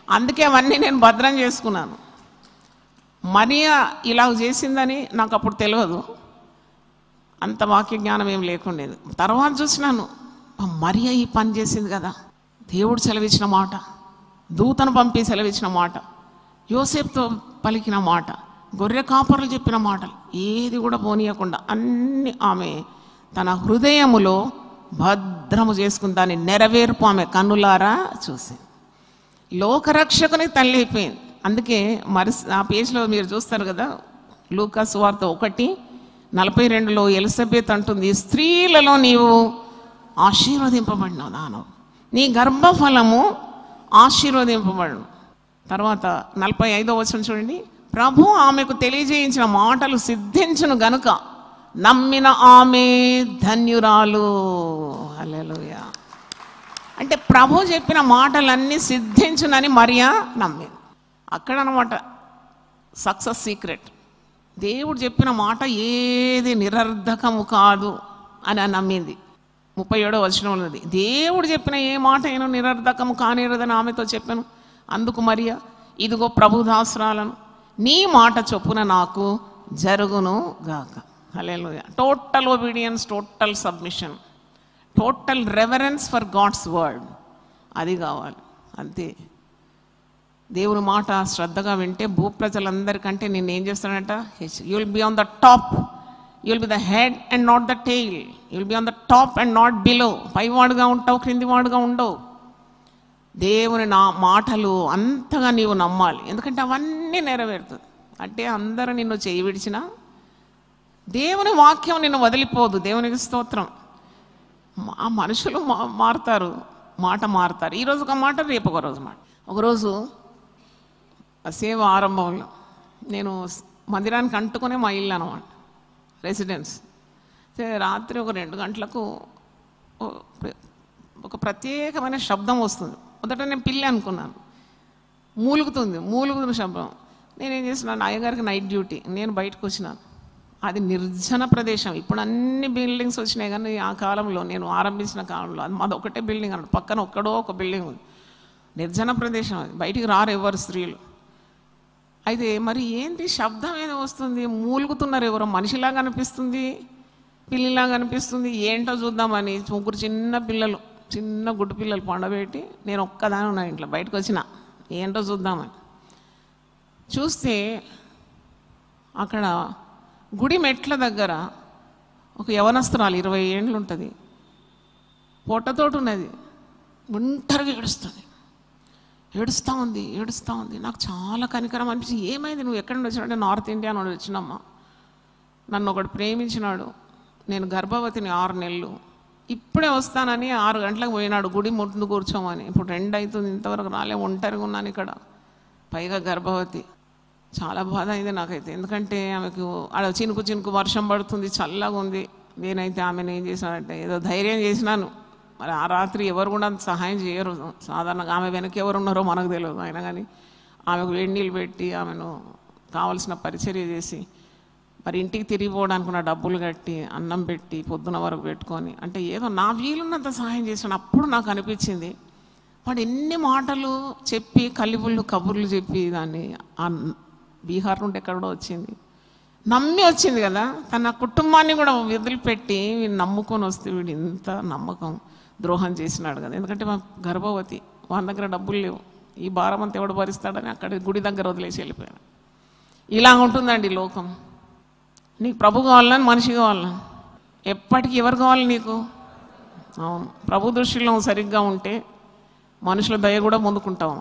అందుకే అవన్నీ నేను భద్రం చేసుకున్నాను. మరియా ఇలా చేసిందని నాకు అప్పుడు తెలియదు, అంత వాక్య జ్ఞానం ఏం లేకుండేది. తర్వాత చూసినాను, మరియా ఈ పని చేసింది కదా, దేవుడు సెలవిచ్చిన మాట, దూతను పంపి సెలవిచ్చిన మాట, యోసేపుతో పలికిన మాట, గొర్రె కాపరులు చెప్పిన మాటలు ఏది కూడా పోనీయకుండా అన్ని ఆమె తన హృదయములో భద్రము చేసుకుని దాన్ని నెరవేర్పు ఆమె కన్నులారా చూసి లోకరక్షకుని తల్లి అయిపోయింది. అందుకే మరి ఆ పేజ్లో మీరు చూస్తారు కదా, లూకా సువార్త 1:42 ఎలిజబెత్ అంటుంది, స్త్రీలలో నీవు ఆశీర్వదింపబడినావు, దానవు నీ గర్భఫలము ఆశీర్వదింపబడు. తర్వాత 45వ వచనం చూడండి, ప్రభు ఆమెకు తెలియజేయించిన మాటలు సిద్ధించును గనుక నమ్మిన ఆమె ధన్యురాలు. హల్లెలూయా. అంటే ప్రభు చెప్పిన మాటలన్నీ సిద్ధించునని మరియా నమ్మింది. అక్కడ అన్నమాట సక్సెస్ సీక్రెట్. దేవుడు చెప్పిన మాట ఏది నిరర్ధకము కాదు అని నమ్మింది. 37వ వచనం ఉన్నది, దేవుడు చెప్పిన ఏ మాట అయినా నిరర్ధకము కానేరదని ఆమెతో చెప్పాను. అందుకు మరియా, ఇదిగో ప్రభుదాసురాలను, నీ మాట చొప్పున నాకు జరుగును గాక. హల్లెలూయా. Total obedience, total submission, total reverence for God's word, అది కావాలి అంతే. దేవుని మాట శ్రద్ధగా వింటే భూప్రజలందరికంటే నేనేం చేస్తానంట, you will be on the top, you will be the head and not the tail, you will be on the top and not below. పైవాడుగా ఉంటావు, క్రిందివాడుగా ఉండవు. దేవుని నా మాటలు అంతగా నీవు నమ్మాలి, ఎందుకంటే అవన్నీ నెరవేరుతుంది. అంటే అందరూ నిన్ను చేయి విడిచినా దేవుని వాక్యం నిన్ను వదిలిపోదు. దేవునికి స్తోత్రం. ఆ మనుషులు మారుతారు, మాట మారుతారు. ఈరోజు ఒక మాట, రేపు ఒక రోజు మాట. ఒకరోజు సేవ ఆరంభంలో నేను మందిరానికి అంటుకునే మా ఇల్లు అనమాట, రెసిడెన్స్. రాత్రి ఒక 2 గంటలకు ఒక ప్రత్యేకమైన శబ్దం వస్తుంది. మొదట నేను పిల్లి అనుకున్నాను, మూలుగుతున్న శబ్దం. నేనేం చేసినాను, అయ్యగారికి నైట్ డ్యూటీ, నేను బయటకు వచ్చినాను. అది నిర్జన ప్రదేశం. ఇప్పుడు అన్ని బిల్డింగ్స్ వచ్చినాయి, కానీ ఆ కాలంలో నేను ఆరంభించిన కాలంలో అది మాది ఒకటే బిల్డింగ్ అన్నమాట. పక్కన ఒక్కడో ఒక బిల్డింగ్ ఉంది, నిర్జన ప్రదేశం. అది బయటికి రారు ఎవరు స్త్రీలు. అయితే మరి ఏంటి శబ్దం ఏదో వస్తుంది, మూలుగుతున్నారు ఎవరో, మనిషిలాగా అనిపిస్తుంది, పిల్లిలాగా అనిపిస్తుంది. ఏంటో చూద్దామని 3 చిన్న పిల్లలు, చిన్న గుడ్డు పిల్లలు పండబెట్టి నేను ఒక్కదాని ఉన్నా ఇంట్లో. బయటకు వచ్చిన ఏంటో చూద్దామని చూస్తే అక్కడ గుడి మెట్ల దగ్గర ఒక యవనస్తురాలు, 20 ఏండ్లు ఉంటుంది, పొట్టతోటి ఉన్నది, ఒంటరిగా ఏడుస్తూ ఉంది. నాకు చాలా కనికరం అనిపించి, ఏమైంది, నువ్వు ఎక్కడి నుండి వచ్చినాడంటే, నార్త్ ఇండియా నుండి వచ్చినమ్మా, నన్ను ఒకడు ప్రేమించినాడు, నేను గర్భవతిని 6 నెలలు, ఇప్పుడే వస్తానని 6 గంటలకు పోయినాడు గుడి ముందు కూర్చోమని. ఇప్పుడు 2 అవుతుంది, ఇంతవరకు రాలే. ఒంటరిగా ఉన్నాను ఇక్కడ, పైగా గర్భవతి. చాలా బాధ అయింది నాకైతే. ఎందుకంటే ఆమెకు ఆడ చినుకు చినుకు వర్షం పడుతుంది, చల్లగా ఉంది. నేనైతే ఆమెను ఏం చేశానంటే ఏదో ధైర్యం చేసినాను. మరి ఆ రాత్రి ఎవరు కూడా సహాయం చేయరు సాధారణంగా. ఆమె వెనక ఎవరు ఉన్నారో మనకు తెలియదు. అయినా కానీ ఆమెకు వేడి నీళ్ళు పెట్టి ఆమెను కావలసిన పరిచర్య చేసి మరి ఇంటికి తిరిగిపోవడానికి ఉన్న డబ్బులు కట్టి అన్నం పెట్టి పొద్దున వరకు పెట్టుకొని, అంటే ఏదో నా వీలున్నంత సహాయం చేశాను. అప్పుడు నాకు అనిపించింది వాడు ఎన్ని మాటలు చెప్పి కలిబుళ్ళు కబుర్లు చెప్పి దాన్ని బీహార్ నుండి ఎక్కడో వచ్చింది, నమ్మి వచ్చింది కదా. తన కుటుంబాన్ని కూడా వదిలిపెట్టి వీడు నమ్ముకొని వస్తే వీడు ఇంత నమ్మకం ద్రోహం చేసినాడు కదా. ఎందుకంటే మా గర్భవతి, వాళ్ళ దగ్గర డబ్బులు లేవు, ఈ భారం అంతా ఎవడు భరిస్తాడని అక్కడ గుడి దగ్గర వదిలేసి వెళ్ళిపోయాడు. ఇలా ఉంటుందండి లోకం. నీకు ప్రభు కావాలని మనిషి కావాలని, ఎప్పటికీ ఎవరు కావాలి నీకు? అవును, ప్రభు దృష్టిలో సరిగ్గా ఉంటే మనుషుల దయ కూడా పొందుకుంటావు,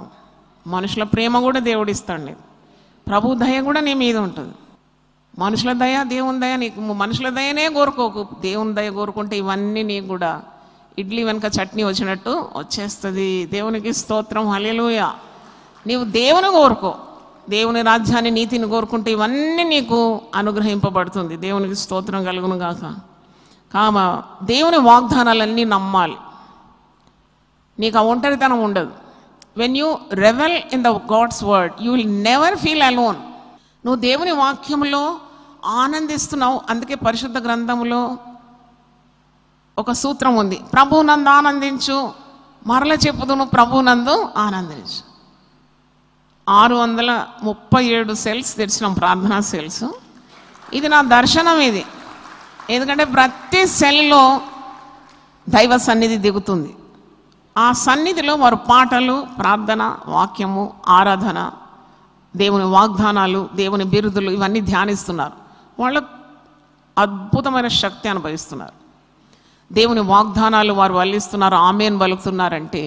మనుషుల ప్రేమ కూడా దేవుడిస్తాడు నీకు, ప్రభు దయ కూడా నీ మీద ఉంటుంది. మనుషుల దయ దేవుని దయ నీకు, మనుషుల దయనే కోరుకోకు, దేవుని దయ కోరుకుంటే ఇవన్నీ నీకు కూడా ఇడ్లీ వెనక చట్నీ వచ్చినట్టు వచ్చేస్తుంది. దేవునికి స్తోత్రం, హల్లెలూయా. నీవు దేవుని కోరుకో, దేవుని రాజ్యాన్ని నీతిని కోరుకుంటే ఇవన్నీ నీకు అనుగ్రహింపబడుతుంది. దేవునికి స్తోత్రం కలుగును గాక. కామ దేవుని వాగ్దానాలన్నీ నమ్మాలి, నీకు ఆ ఒంటరితనం ఉండదు. When you revel in the God's word you will never feel alone. నువ్వు దేవుని వాక్యంలో ఆనందిస్తున్నావు. అందుకే పరిశుద్ధ గ్రంథంలో ఒక సూత్రం ఉంది, ప్రభువునందు ఆనందించు, మరల చెప్పుదును ప్రభువునందు ఆనందించు. 637 సెల్స్ తెచ్చినాం, ప్రార్థనా సెల్స్. ఇది నా దర్శనం ఇది. ఎందుకంటే ప్రతి సెల్లో దైవ సన్నిధి దిగుతుంది. ఆ సన్నిధిలో వారు పాటలు, ప్రార్థన, వాక్యము, ఆరాధన, దేవుని వాగ్దానాలు, దేవుని బిరుదులు ఇవన్నీ ధ్యానిస్తున్నారు. వాళ్ళు అద్భుతమైన శక్తి అనుభవిస్తున్నారు. దేవుని వాగ్దానాలు వారు వల్లిస్తున్నారు, ఆమేన్ పలుకుతున్నారంటే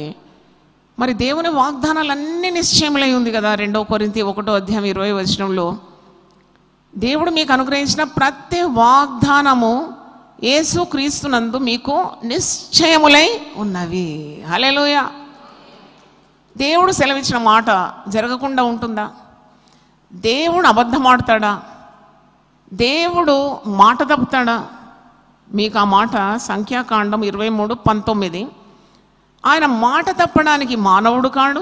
మరి దేవుని వాగ్దానాలు అన్నీ నిశ్చయములై ఉంది కదా. 2 కొరింథీ 1:20 దేవుడు మీకు అనుగ్రహించిన ప్రతి వాగ్దానము యేసు క్రీస్తునందు మీకు నిశ్చయములై ఉన్నవి. హల్లెలూయా. దేవుడు సెలవిచ్చిన మాట జరగకుండా ఉంటుందా? దేవుడు అబద్ధమాడతాడా? దేవుడు మాట తప్పుతాడా? మీకు ఆ మాట సంఖ్యాకాండం 23:19. ఆయన మాట తప్పడానికి మానవుడు కాడు,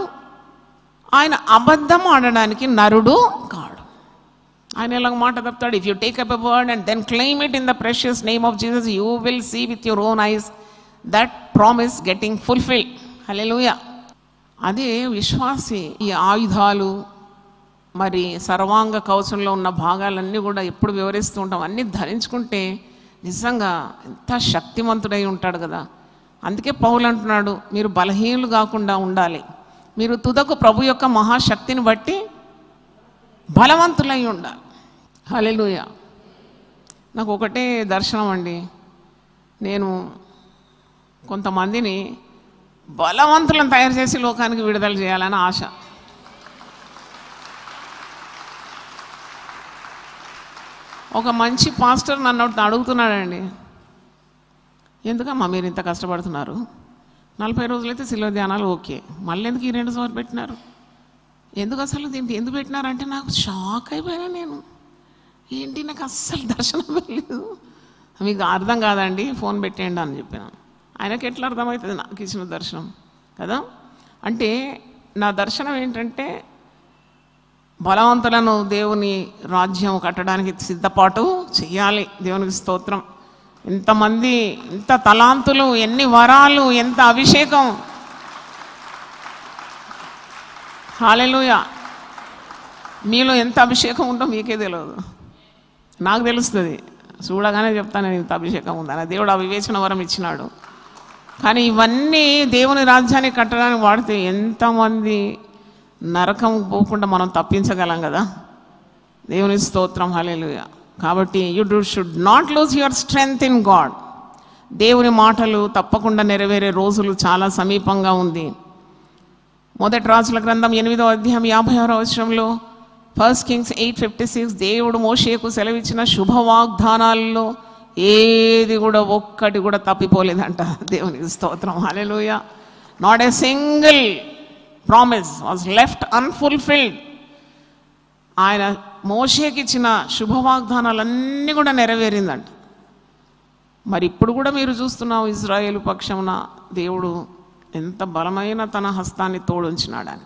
ఆయన అబద్ధం ఆడడానికి నరుడు కాడు. ఆయన ఎలా మాట తప్పుతాడు? If you take up a word and then claim it in the precious name of Jesus, you will see with your own eyes that promise getting fulfil. హల్లెలూయా. అదే విశ్వాసి. ఈ ఆయుధాలు మరి సర్వాంగ కవచంలో ఉన్న భాగాలన్నీ కూడా ఎప్పుడు వివరిస్తూ ఉంటాం. అన్నీ ధరించుకుంటే నిజంగా ఎంత శక్తివంతుడై ఉంటాడు కదా. అందుకే పౌలు అంటున్నాడు, మీరు బలహీనులు కాకుండా ఉండాలి, మీరు తుదకు ప్రభు యొక్క మహాశక్తిని బట్టి బలవంతులై ఉండాలి. హల్లెలూయా. నాకు ఒకటే దర్శనం అండి, నేను కొంతమందిని బలవంతులను తయారు చేసి లోకానికి విడుదల చేయాలని ఆశ. ఒక మంచి పాస్టర్ నన్ను అడుగుతున్నాడండి, ఎందుకమ్మా మీరు ఇంత కష్టపడుతున్నారు? 40 రోజులైతే శిలువ ధ్యానాలు ఓకే, మళ్ళీ ఎందుకు ఈ 2 సార్లు పెట్టినారు? ఎందుకు అసలు దీనికి ఎందుకు పెట్టినారంటే నాకు షాక్ అయిపోయినా. నేను ఏంటి, నాకు అస్సలు దర్శనం లేదు. మీకు అర్థం కాదండి, ఫోన్ పెట్టేయండి అని చెప్పాను. ఆయనకి ఎట్లా అర్థమవుతుంది నాకు ఇచ్చిన దర్శనం కదా. అంటే నా దర్శనం ఏంటంటే బలవంతులను దేవుని రాజ్యం కట్టడానికి సిద్ధపాటు చెయ్యాలి. దేవునికి స్తోత్రం. ఎంతమంది, ఎంత తలాంతులు, ఎన్ని వరాలు, ఎంత అభిషేకం. హల్లెలూయా. మీలో ఎంత అభిషేకం ఉందో మీకే తెలియదు, నాకు తెలుస్తుంది. చూడగానే చెప్తాను నేను ఇంత అభిషేకం ఉందని. దేవుడు ఆ వివేచన వరం ఇచ్చినాడు. కానీ ఇవన్నీ దేవుని రాజ్యాన్ని కట్టడానికి వాడితే ఎంతమంది నరకం పోకుండా మనం తప్పించగలం కదా. దేవుని స్తోత్రం. హల్లెలూయా. కాబట్టి you should not lose your strength in God. దేవుని మాటలు తప్పకుండా నెరవేరే రోజులు చాలా సమీపంగా ఉంది. 1 రాజుల గ్రంథం 8:56 1 Kings 8:56 దేవుడు మోషేకు సెలవిచ్చిన శుభవాగ్దానాల్లో ఏది కూడా ఒక్కటి కూడా తప్పిపోలేదంట. దేవునికి స్తోత్రం. హల్లెలూయా. Not a single promise was left unfulfilled. ఆయన మోషేకి ఇచ్చిన శుభవాగ్దానాలన్నీ కూడా నెరవేరిందంట. మరి ఇప్పుడు కూడా మీరు చూస్తున్నావు ఇజ్రాయేలు పక్షమున దేవుడు ఎంత బలమైన తన హస్తాన్ని తోడుంచినాడని.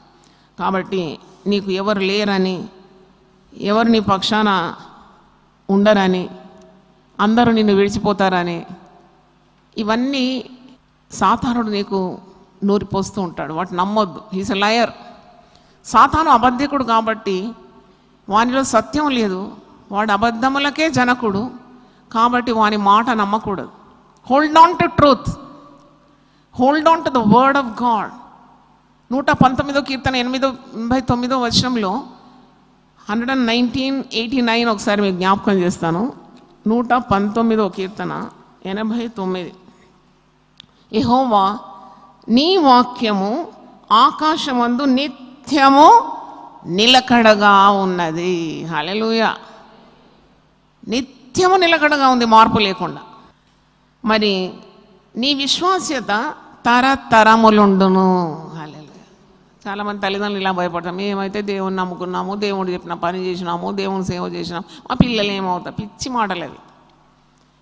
కాబట్టి నీకు ఎవరు లేరని, ఎవరు నీ పక్షాన ఉండరని, అందరూ నిన్ను విడిచిపోతారని, ఇవన్నీ సాతానుడు నీకు నూరిపోస్తూ ఉంటాడు. వాటి నమ్మొద్దు. He's a liar. సాతాను అబద్ధికుడు కాబట్టి వానిలో సత్యం లేదు. వాడు అబద్ధములకే జనకుడు కాబట్టి వాని మాట నమ్మకూడదు. Hold on to truth, hold on to the word of God. 119వ కీర్తన 89వ వచనంలో 119:89 ఒకసారి మీకు జ్ఞాపకం చేస్తాను. 119వ కీర్తన 89. యెహోవా నీ వాక్యము ఆకాశమందు నిత్యము నిలకడగా ఉన్నది. హల్లెలూయా. నిత్యము నిలకడగా ఉంది, మార్పు లేకుండా. మరి నీ విశ్వాస్యత తరతరములుండును. హల్లెలూయా. చాలామంది తల్లిదండ్రులు ఇలా భయపడతాం. మేమైతే దేవుని నమ్ముకున్నాము, దేవుడు చెప్పిన పని చేసినాము, దేవుని సేవ చేసినాము, మా పిల్లలు ఏమవుతారు? పిచ్చి మాటలు అవి.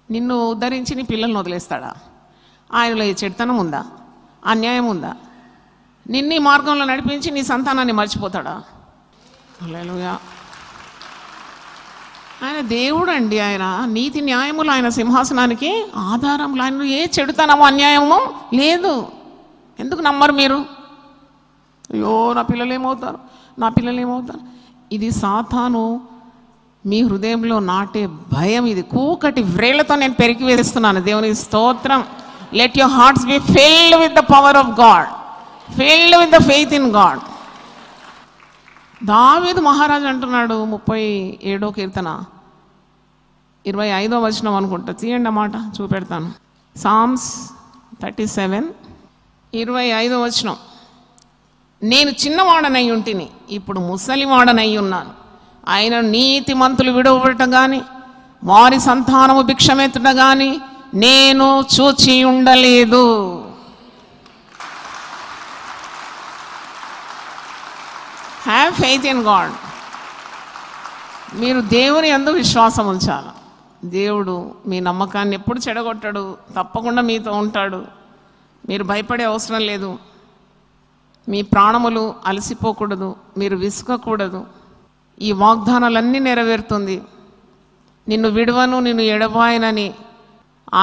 నిన్ను ఉద్ధరించి నీ పిల్లల్ని వదిలేస్తాడా? ఆయనలో ఈ చెడుతనం ఉందా? అన్యాయం ఉందా? నిన్ను ఈ మార్గంలో నడిపించి నీ సంతానాన్ని మర్చిపోతాడా? హల్లెలూయా. ఆయన దేవుడు అండి. ఆయన నీతి న్యాయములు ఆయన సింహాసనానికి ఆధారములు. ఆయన ఏ చెడుతనమో అన్యాయమో లేదు. ఎందుకు నమ్మరు మీరు? అయ్యో నా పిల్లలు ఏమవుతారు, నా పిల్లలు ఏమవుతారు. ఇది సాతాను మీ హృదయంలో నాటే భయం. ఇది కూకటి వ్రేళ్లతో నేను పెరికి వేస్తున్నాను. దేవునికి స్తోత్రం. Let your hearts be filled with the power of God, filled with the faith in God. దావీదు మహారాజు అంటున్నాడు 37వ కీర్తన 25వ వచనం అనుకుంటా. తీయండి అన్నమాట, చూపెడతాను. సామ్స్ 37 25వ వచనం. నేను చిన్నవాడనై ఉంటిని, ఇప్పుడు ముసలివాడనై ఉన్నాను. ఆయన నీతిమంతులు విడవబడట గాని వారి సంతానము భిక్షమెత్తుట గాని నేను చూచి ఉండలేదు. Have faith in God. మీరు దేవుని యందు విశ్వాసం ఉంచాలి. దేవుడు మీ నమ్మకాన్ని ఎప్పుడు చెడగొట్టాడు, తప్పకుండా మీతో ఉంటాడు. మీరు భయపడే అవసరం లేదు. మీ ప్రాణములు అలసిపోకూడదు, మీరు విసుకకూడదు. ఈ వాగ్దానాలన్నీ నెరవేరుతుంది. నిన్ను విడువను, నిన్ను ఎడబాయనని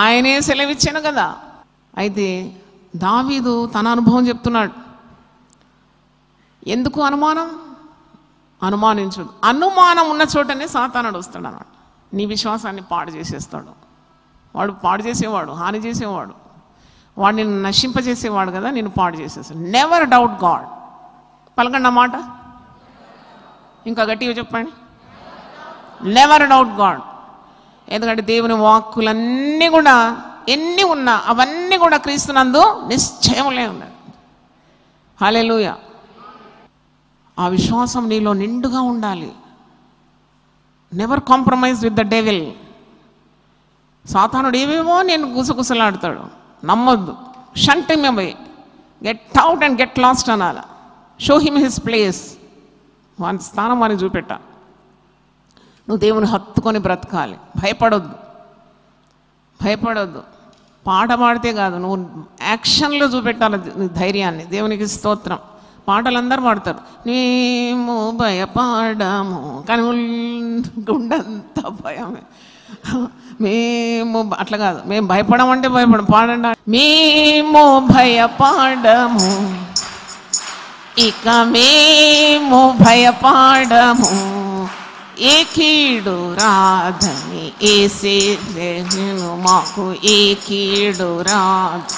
ఆయనే సెలవిచ్చాను కదా. అయితే దావీదు తన అనుభవం చెప్తున్నాడు. ఎందుకు అనుమానం? అనుమానించదు. అనుమానం ఉన్న చోటనే సాతానుడు వస్తాడు అన్నమాట. నీ విశ్వాసాన్ని పాడు చేసేస్తాడు. వాడు పాడు చేసేవాడు, హాని చేసేవాడు, వాడు నిన్ను నశింపజేసేవాడు కదా, నిన్ను పాడు చేసేస్తాడు. Never doubt God. పలకండి అన్నమాట, ఇంకా గట్టిగా చెప్పండి. Never doubt God. ఎందుకంటే దేవుని వాక్కులన్నీ కూడా ఎన్ని ఉన్నా అవన్నీ కూడా క్రీస్తునందు నిశ్చయములే ఉన్నాయి. హల్లెలూయా. ఆ విశ్వాసం నీలో నిండుగా ఉండాలి. Never compromise with the devil. సాతానుడు ఏవేమో నేను గుసగుసలాడతాడు, నమ్మొద్దు. Shunt him away, get out and get lost అనాల. Show him his place. వాని స్థానం వానికి చూపెట్టా. నువ్వు దేవుని హత్తుకొని బ్రతకాలి. భయపడొద్దు, భయపడొద్దు. పాట పాడితే కాదు, నువ్వు యాక్షన్లో చూపెట్టాలి ధైర్యాన్ని. దేవునికి స్తోత్రం. పాటలు అందరూ పాడతారు, మేము భయపడము, కానీ గుండంత భయమే. మేము అట్లా కాదు, మేము భయపడమంటే భయపడము. పాడండి. మేము భయపడము, ఇక మేము భయపడము, ఏ కీడు రాదని ఏసే మాకు, ఏ కీడు రాదు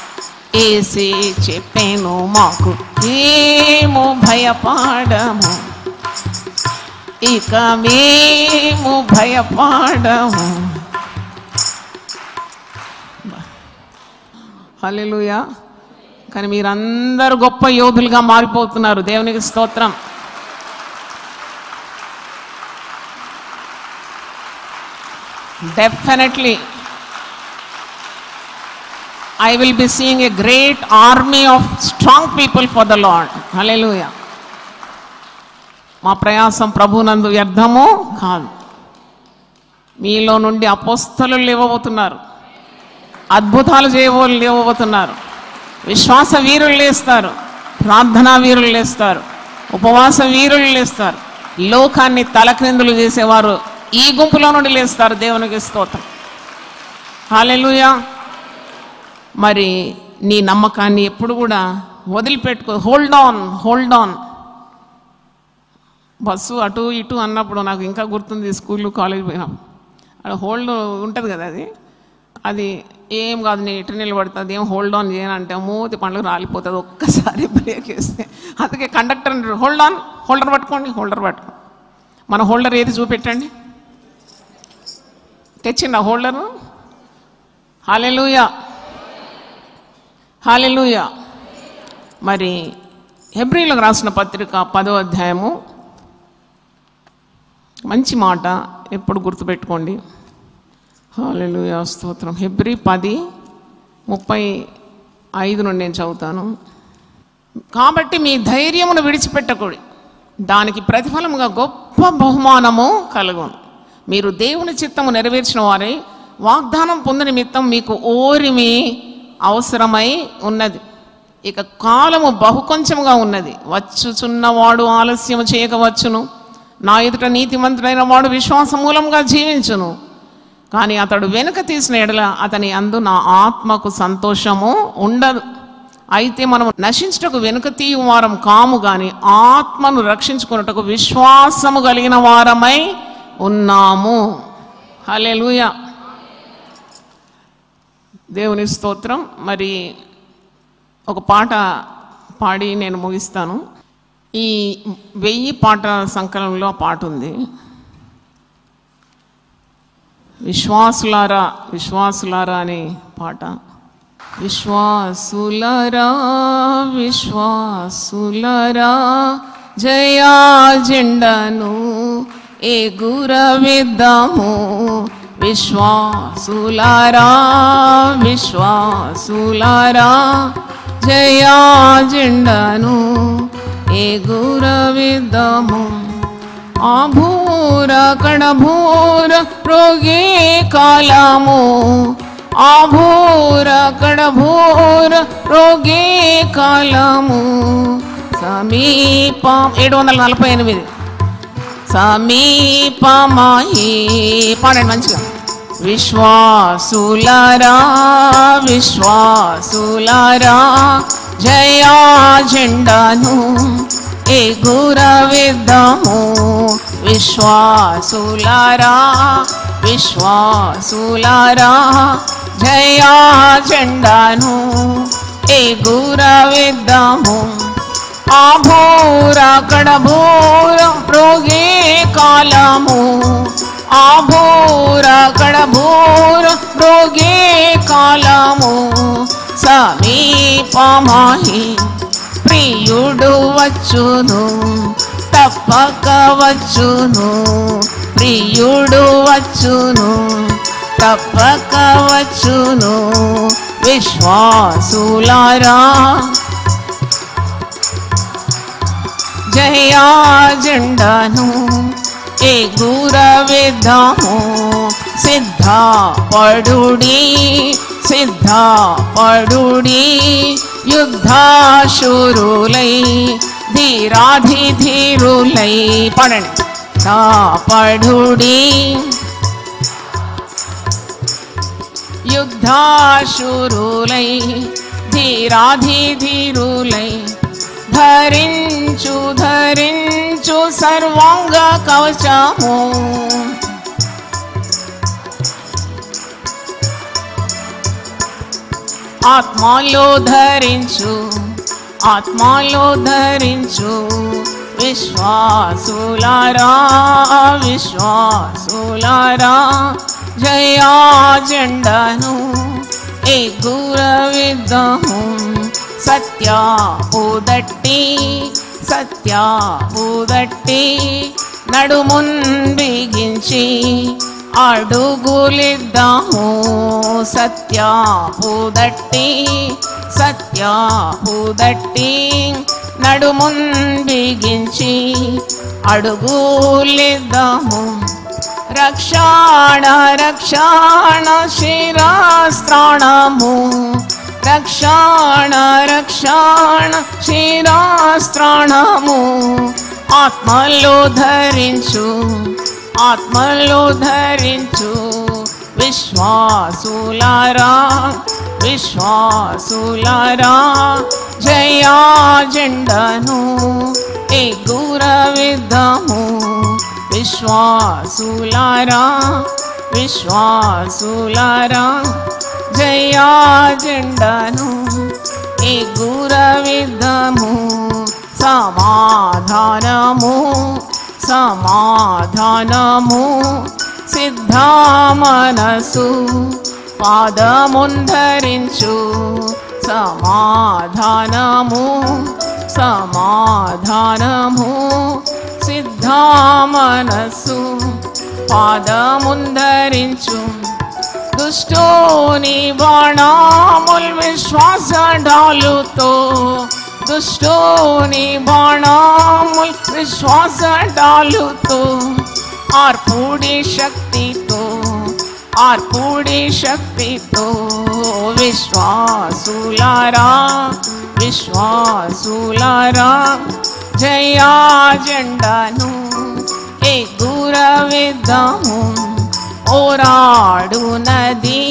ఏసే చెప్పేను మాకు. మేము భయపడము, ఇక మేము భయపడము. హల్లెలూయా. కానీ మీరందరూ గొప్ప యోధులుగా మారిపోతున్నారు. దేవునికి స్తోత్రం. Definitely I will be seeing a great army of strong people for the Lord. Hallelujah. మా ప్రయాసం ప్రభునందు వ్యర్థము కాదు. మీలో నుండి అపోస్తలులు లేవబోతున్నారు, అద్భుతాలు చేయబోలు లేవబోతున్నారు, విశ్వాస వీరులు లేస్తారు, ప్రార్థనా వీరులు లేస్తారు, ఉపవాస వీరులు లేస్తారు, లోకాన్ని తలక్రిందులు చేసేవారు ఈ గుంపులో నుండి లేస్తారు. దేవునికి స్తోత్రం. హల్లెలూయా. మరి నీ నమ్మకాన్ని ఎప్పుడు కూడా వదిలిపెట్టుకో. Hold on. బస్సు అటు ఇటు అన్నప్పుడు నాకు ఇంకా గుర్తుంది, స్కూల్ కాలేజ్ పోయినాం, అక్కడ హోల్డ్ ఉంటుంది కదా, అది ఏం కాదు, నేను ఇటు నిలబడుతుంది, ఏం హోల్డ్ ఆన్ చేయనంటే మూతి పండ్లు రాలిపోతుంది ఒక్కసారి బ్రేక్ వేస్తే. అందుకే కండక్టర్ హోల్డర్ పట్టుకోండి. మన హోల్డర్ ఏది చూపెట్టండి. తెచ్చిండ హోల్డరు? హల్లెలూయా. మరి హెబ్రీలకు రాసిన పత్రిక 10వ అధ్యాయము మంచి మాట ఎప్పుడు గుర్తుపెట్టుకోండి. హల్లెలూయా, స్తోత్రం. హెబ్రీ 10:35 నుండి నేను చదువుతాను. కాబట్టి మీ ధైర్యమును విడిచిపెట్టకూడదు, దానికి ప్రతిఫలముగా గొప్ప బహుమానము కలుగును. మీరు దేవుని చిత్తము నెరవేర్చిన వారై వాగ్దానం పొందు నిమిత్తం మీకు ఓరిమి అవసరమై ఉన్నది. ఇక కాలము బహు కొంచెముగా ఉన్నది. వచ్చుచున్నవాడు ఆలస్యము చేయకవచ్చును. నా ఎదుట నీతిమంతుడైన వాడు విశ్వాస మూలంగా జీవించును. కానీ అతడు వెనుక తీసిన ఎడల అతని అందు నా ఆత్మకు సంతోషము ఉండదు. అయితే మనం నశించుటకు వెనుక తీయు వారం కాము గాని ఆత్మను రక్షించుకున్నటకు విశ్వాసము కలిగిన వారమై ఉన్నాము. హల్లెలూయా, దేవుని స్తోత్రం. మరి ఒక పాట పాడి నేను ముగిస్తాను. ఈ 1000 పాటల సంకలనంలో పాట ఉంది. విశ్వాసులారా అనే పాట. విశ్వాసులారా జయా జెండాను ఎగురవేద్దాము. విశ్వాసులారా జయా జెండాను ఎగురవేద్దాము. ఆభూర కడభూర రోగే కాలము, ఆభూర కడభూర రోగే కాలము సమీపం. 748 సమీపమాయి. పాడండి మంచిగా. విశ్వాసులారా జయా జెండాను ఎగురవేద్దాము. విశ్వాసులారా జయా జెండాను ఎగురవేద్దాము. ఆభూర కడభూర రోగే కాలము, ఆభూర కడభూర రోగే కాలము సమీపమాయి. ప్రియుడు వచ్చును తప్పక వచ్చును, ప్రియుడు వచ్చును తప్పక వచ్చును. విశ్వాసులారా జయా జెండాను ఎగురవేద్దాము. సిద్ధపడుడి యుద్ధాశూరులై ధీరాధిధీరులై. పడండి. పడుడి యుద్ధాశూరులై ధీరాధిధీరులై. ధరించు సర్వాంగ కవచము. ఆత్మలో ధరించు విశ్వాసులారా జయా జెండాను ఎగురవేద్దాము. సత్యాపుదట్టి నడుమున్ బిగించి అడుగులిద్దాము సత్యపుదట్టి సత్యపుదట్టి నడుమున్ బిగించి అడుగులిద్దాము. రక్షణ రక్షణ శిరస్త్రాణము రక్షణ రక్షణ శిరస్త్రాణము ఆత్మలో ధరించు ఆత్మలో ధరించు విశ్వాసులారా విశ్వాసులారా జయా జెండను ఎగురవిద్దాము. విశ్వాసులారా విశ్వాసులారా జయా జెండను ఎగురవిద్దాము. సమాధానము సమాధానము సిద్ధ మనసు పాదముంధరించు. సమాధానము సమాధానము సిద్ధ మనసు పాదముంధరించు. దుష్టోని బాణముల్ విశ్వాస డాలుతో దుష్టోని బాణముల్ విశ్వాస డాలుతో ఆర్పుడి శక్తితో ఆర్పుడి శక్తితో విశ్వాసులారా విశ్వాసులారా జయా జెండను ఎగురవిద్దాము. పోరాడునది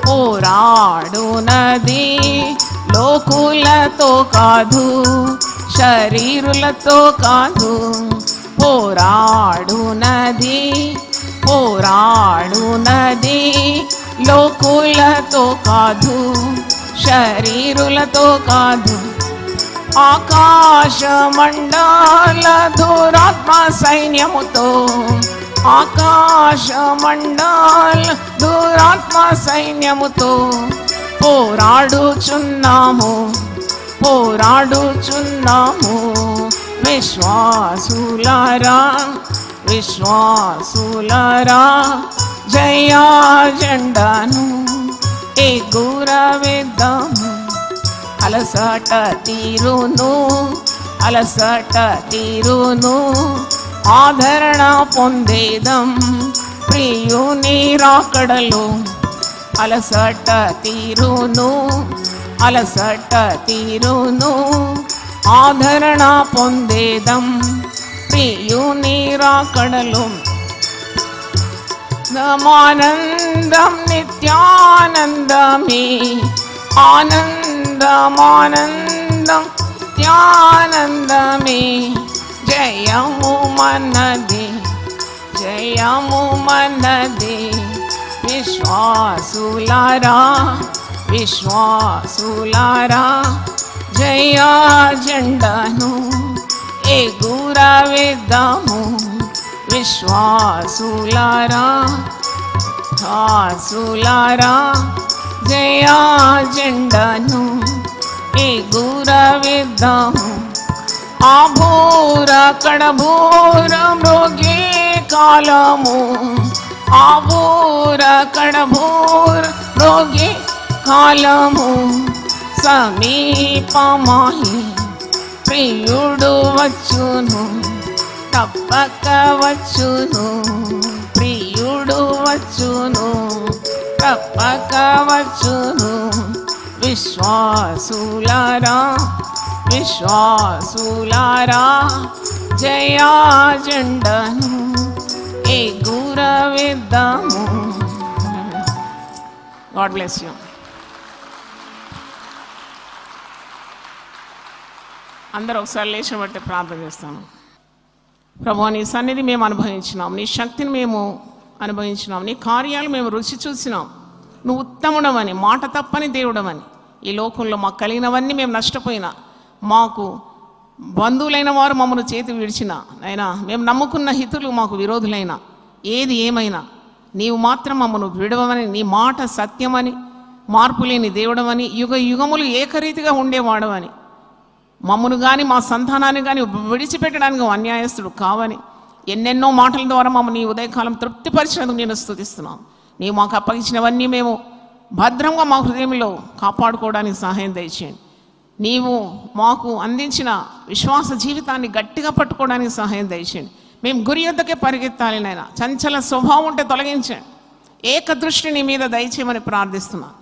పోరాడునది లోకులతో కాదు శరీరులతో కాదు. పోరాడునది పోరాడునది లోకులతో కాదు శరీరులతో కాదు. ఆకాశ మండల దురాత్మ సైన్యముతో ఆకాశ మండల దురాత్మ సైన్యముతో పోరాడుచున్నాము పోరాడుచున్నాము. విశ్వాసులారా విశ్వాసులారా జయా జెండను ఎగురవిద్దాము. అలసట తీరును అలసట తీరును ఆదరణ పొందేదం ప్రియుని రాకడలో. అలసట తీరును అలసట తీరును ఆదరణ పొందేదం ప్రియుని రాకడలో. ఆనందం నిత్యానందమే ఆనందమానందం నిత్యానందమే జయము మనది జయము మనది. విశ్వాసులారా విశ్వాసులారా జయా జెండను ఎగురవిద్దాము. విశ్వాసులారా విశ్వాసులారా జయా జెండను ఎగురవిద్దాము. ఆభూర కడభూర మృగే కాలము ఆభూర కడభూర మృగే కాలము సమీపమాయి ప్రియుడు వచ్చును తప్పక వచ్చును. ప్రియుడు వచ్చును తప్పక వచ్చును. విశ్వాసులారా విశ్వాసులారా జయా జెండను ఎగురవిద్దాము. God bless you. అందరూ ఒకసారి లేచి బట్టి ప్రార్థన చేస్తాను. ప్రభువా, నీ సన్నిధి మేము అనుభవించినాం, నీ శక్తిని మేము అనుభవించినాం, నీ కార్యాలు మేము రుచి చూసినాం. నువ్వు ఉత్తముడవని, మాట తప్పని దేవుడవని. ఈ లోకంలో మాకు కలిగినవన్నీ మేము నష్టపోయినా, మాకు బంధువులైన వారు మమ్మల్ని చేతి విడిచిన అయినా, మేము నమ్ముకున్న హితులు మాకు విరోధులైనా, ఏది ఏమైనా నీవు మాత్రం మమ్మను విడవమని, నీ మాట సత్యమని, మార్పు లేని దేవుడవని, యుగ యుగములు ఏకరీతిగా ఉండేవాడవని, మమ్మను కానీ మా సంతానాన్ని కానీ విడిచిపెట్టడానికి అన్యాయస్తుడు కావని, ఎన్నెన్నో మాటల ద్వారా మమ్మల్ని నీ ఉదయకాలం తృప్తిపరిచినందుకు నేను స్తుతిస్తున్నాం. నీవు మాకు అప్పగించినవన్నీ మేము భద్రంగా మా హృదయంలో కాపాడుకోవడానికి సహాయం దయచేయండి. నీవు మాకు అందించిన విశ్వాస జీవితాన్ని గట్టిగా పట్టుకోవడానికి సహాయం దయచేయండి. మేము గురి యొద్దకే పరిగెత్తాలి నాయన. చంచల స్వభావం ఉంటే తొలగించండి. ఏక దృష్టి నీ మీద దయచేయమని ప్రార్థిస్తున్నాను.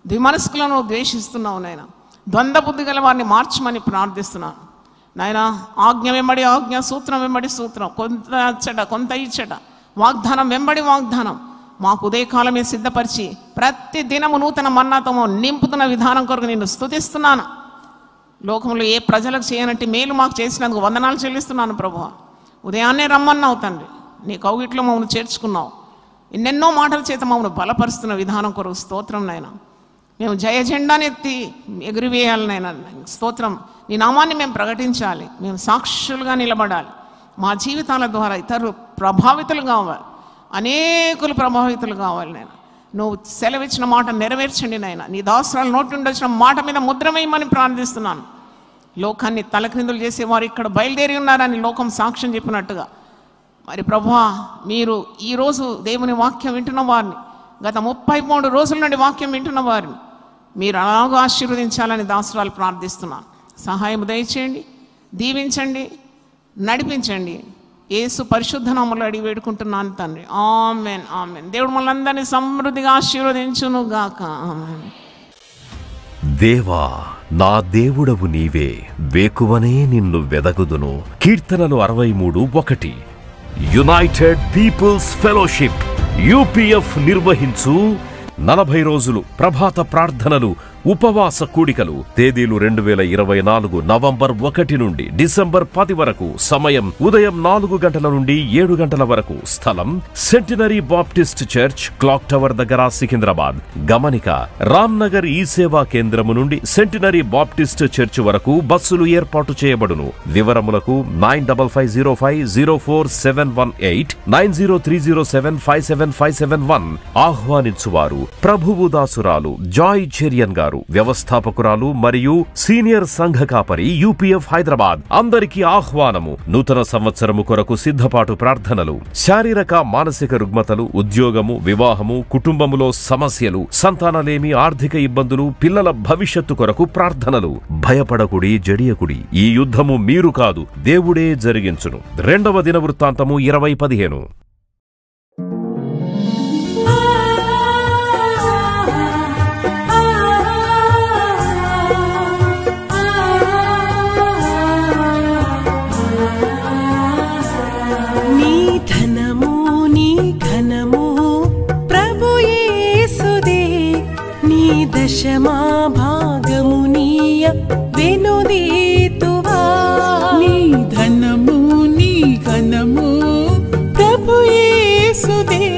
ద్విమనస్కులను ద్వేషిస్తున్నావు నాయన. ద్వంద్వ బుద్ధి గల వారిని మార్చమని ప్రార్థిస్తున్నాను నాయన. ఆజ్ఞ వెంబడి ఆజ్ఞ, సూత్రం వెంబడి సూత్రం, కొంత అచ్చట కొంత ఇచ్చట, వాగ్దానం వెంబడి వాగ్దానం మాకు ఉదయకాలమే సిద్ధపరిచి ప్రతి దినము నూతన మన్నాతో నింపుతున్న విధానం కొరకు నేను స్తుతిస్తున్నాను. లోకంలో ఏ ప్రజలకు చేయనట్టు మేలు మాకు చేసినందుకు వందనాలు చెల్లిస్తున్నాను ప్రభువా. ఉదయాన్నే రమ్మన్నావు తండ్రి, నీ కౌగిట్లో మమ్మల్ని చేర్చుకున్నావు. ఎన్నెన్నో మాటల చేత మమ్మల్ని బలపరుస్తున్న విధానం కొరకు స్తోత్రం నాయన. మేము జయ జెండాని ఎత్తి ఎగురివేయాలి నాయన. స్తోత్రం. నీ నామాన్ని మేము ప్రకటించాలి. మేము సాక్షులుగా నిలబడాలి. మా జీవితాల ద్వారా ఇతరులు ప్రభావితులు కావాలి, అనేకులు ప్రభావితులు కావాలి నాయన. నువ్వు సెలవిచ్చిన మాట నెరవేర్చండి నాయన. నీ దాసరాలు నోటి నుండి వచ్చిన మాట మీద ముద్ర వేయమని ప్రార్థిస్తున్నాను. లోకాన్ని తలక్రిందులు చేసేవారు ఇక్కడ బయలుదేరి ఉన్నారని లోకం సాక్ష్యం చెప్పినట్టుగా మరి ప్రభువా, మీరు ఈరోజు దేవుని వాక్యం వింటున్న వారిని, గత 33 రోజుల నుండి వాక్యం వింటున్న వారిని మీరు అలాగూ ఆశీర్వదించాలని దాసరాలు ప్రార్థిస్తున్నాను. సహాయం దయచేయండి, దీవించండి, నడిపించండి. యేసు పరిశుద్ధ నామములో అడిగి వేడుకుంటున్నాను తండ్రి. Amen, amen. దేవుడు మనందరినీ సమృద్ధిగా ఆశీర్వదించును గాక. ఆమెన్. దేవా, నా దేవుడవు నీవే, వేకువనే నిన్ను వెదగుదును. కీర్తనలు 63:1. యునైటెడ్ పీపుల్స్ ఫెలోషిప్ UPF నిర్వహించు 40 రోజులు ప్రభాత ప్రార్థనలు, ఉపవాస కూడికలు. తేదీలు 2024 నవంబర్ 1 నుండి డిసెంబర్ 10 వరకు. సమయం ఉదయం 4 గంటల నుండి 7 గంటల వరకు. స్థలం centenary Baptist church, clock tower దగ్గర, సికింద్రాబాద్. గమనిక: రామ్నగర్ ఈ సేవా కేంద్రము నుండి సెంటినరీ బాప్టిస్ట్ చర్చ్ వరకు బస్సులు ఏర్పాటు చేయబడును. వివరములకు 9505044718 9030757571. ఆహ్వానించువారు ప్రభువు దాసురాలు జాయ్ చెరియన్ గారు, వ్యవస్థాపకురాలు మరియు సీనియర్ సంఘ కాపరి, UPF హైదరాబాద్. అందరికీ ఆహ్వానము. నూతన సంవత్సరము కొరకు సిద్ధపాటు ప్రార్థనలు. శారీరక మానసిక రుగ్మతలు, ఉద్యోగము, వివాహము, కుటుంబములో సమస్యలు, సంతానలేమి, ఆర్థిక ఇబ్బందులు, పిల్లల భవిష్యత్తు కొరకు ప్రార్థనలు. భయపడకుడి, జడియకుడి. ఈ యుద్ధము మీరు కాదు, దేవుడే జరిగించును. 2వ దినవృత్తాంతము 20:15. దశమా భాగమునీయ వెనుదీతువా. నీ ధనము నీ ఘనము ప్రభు యేసుదే,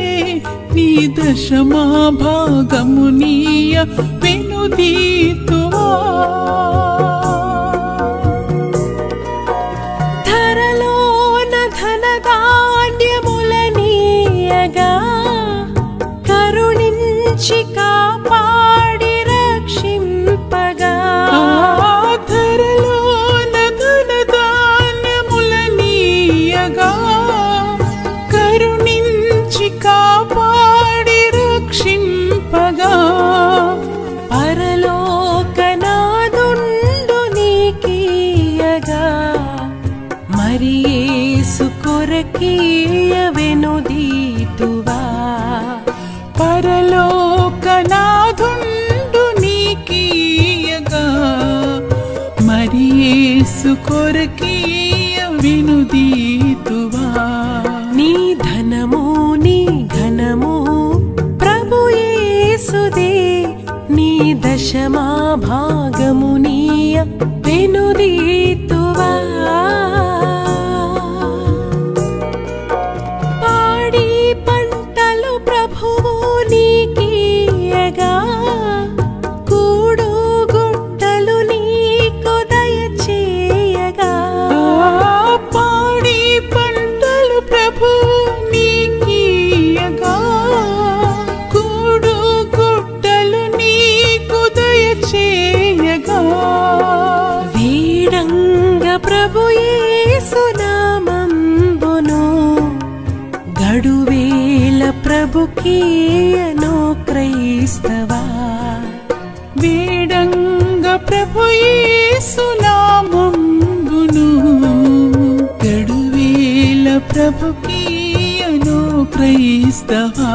నీ దశమా భాగమునీయ వెనుదీతువా. ధరలోన ధనధాన్యములనీయగా కరుణించి కాపాడి రక్షింపగా. ధరలోన ధనధాన్యములనీయగా కరుణించి కాపాడి రక్షింపగా. పరలోకనాదుండు నీకీయగా మరి యేసు కొరకీయ వెనుదీతువా. పరలోకనాథుండు నీకీయగా మరి యేసు కొరకీయ వెనుదీతువా. నీ ధనము నీ ఘనము ప్రభు యేసుదే, నీ దశమా భాగమునీయ వెనుదీతువా. పాడి పంటలు ప్రభువు నీకీయగా కూడు గుట్టలు నీకు దయచేయగా. పాడి పంటలు ప్రభు నీకీయగా కూడు గుట్టలు నీకు దయచేయగా. వీడంగ కడువేల ప్రభుకీయను క్రైస్తవా వేడంగ ప్రభు యేసు నామంబును కడువేల ప్రభుకీయను క్రైస్తవా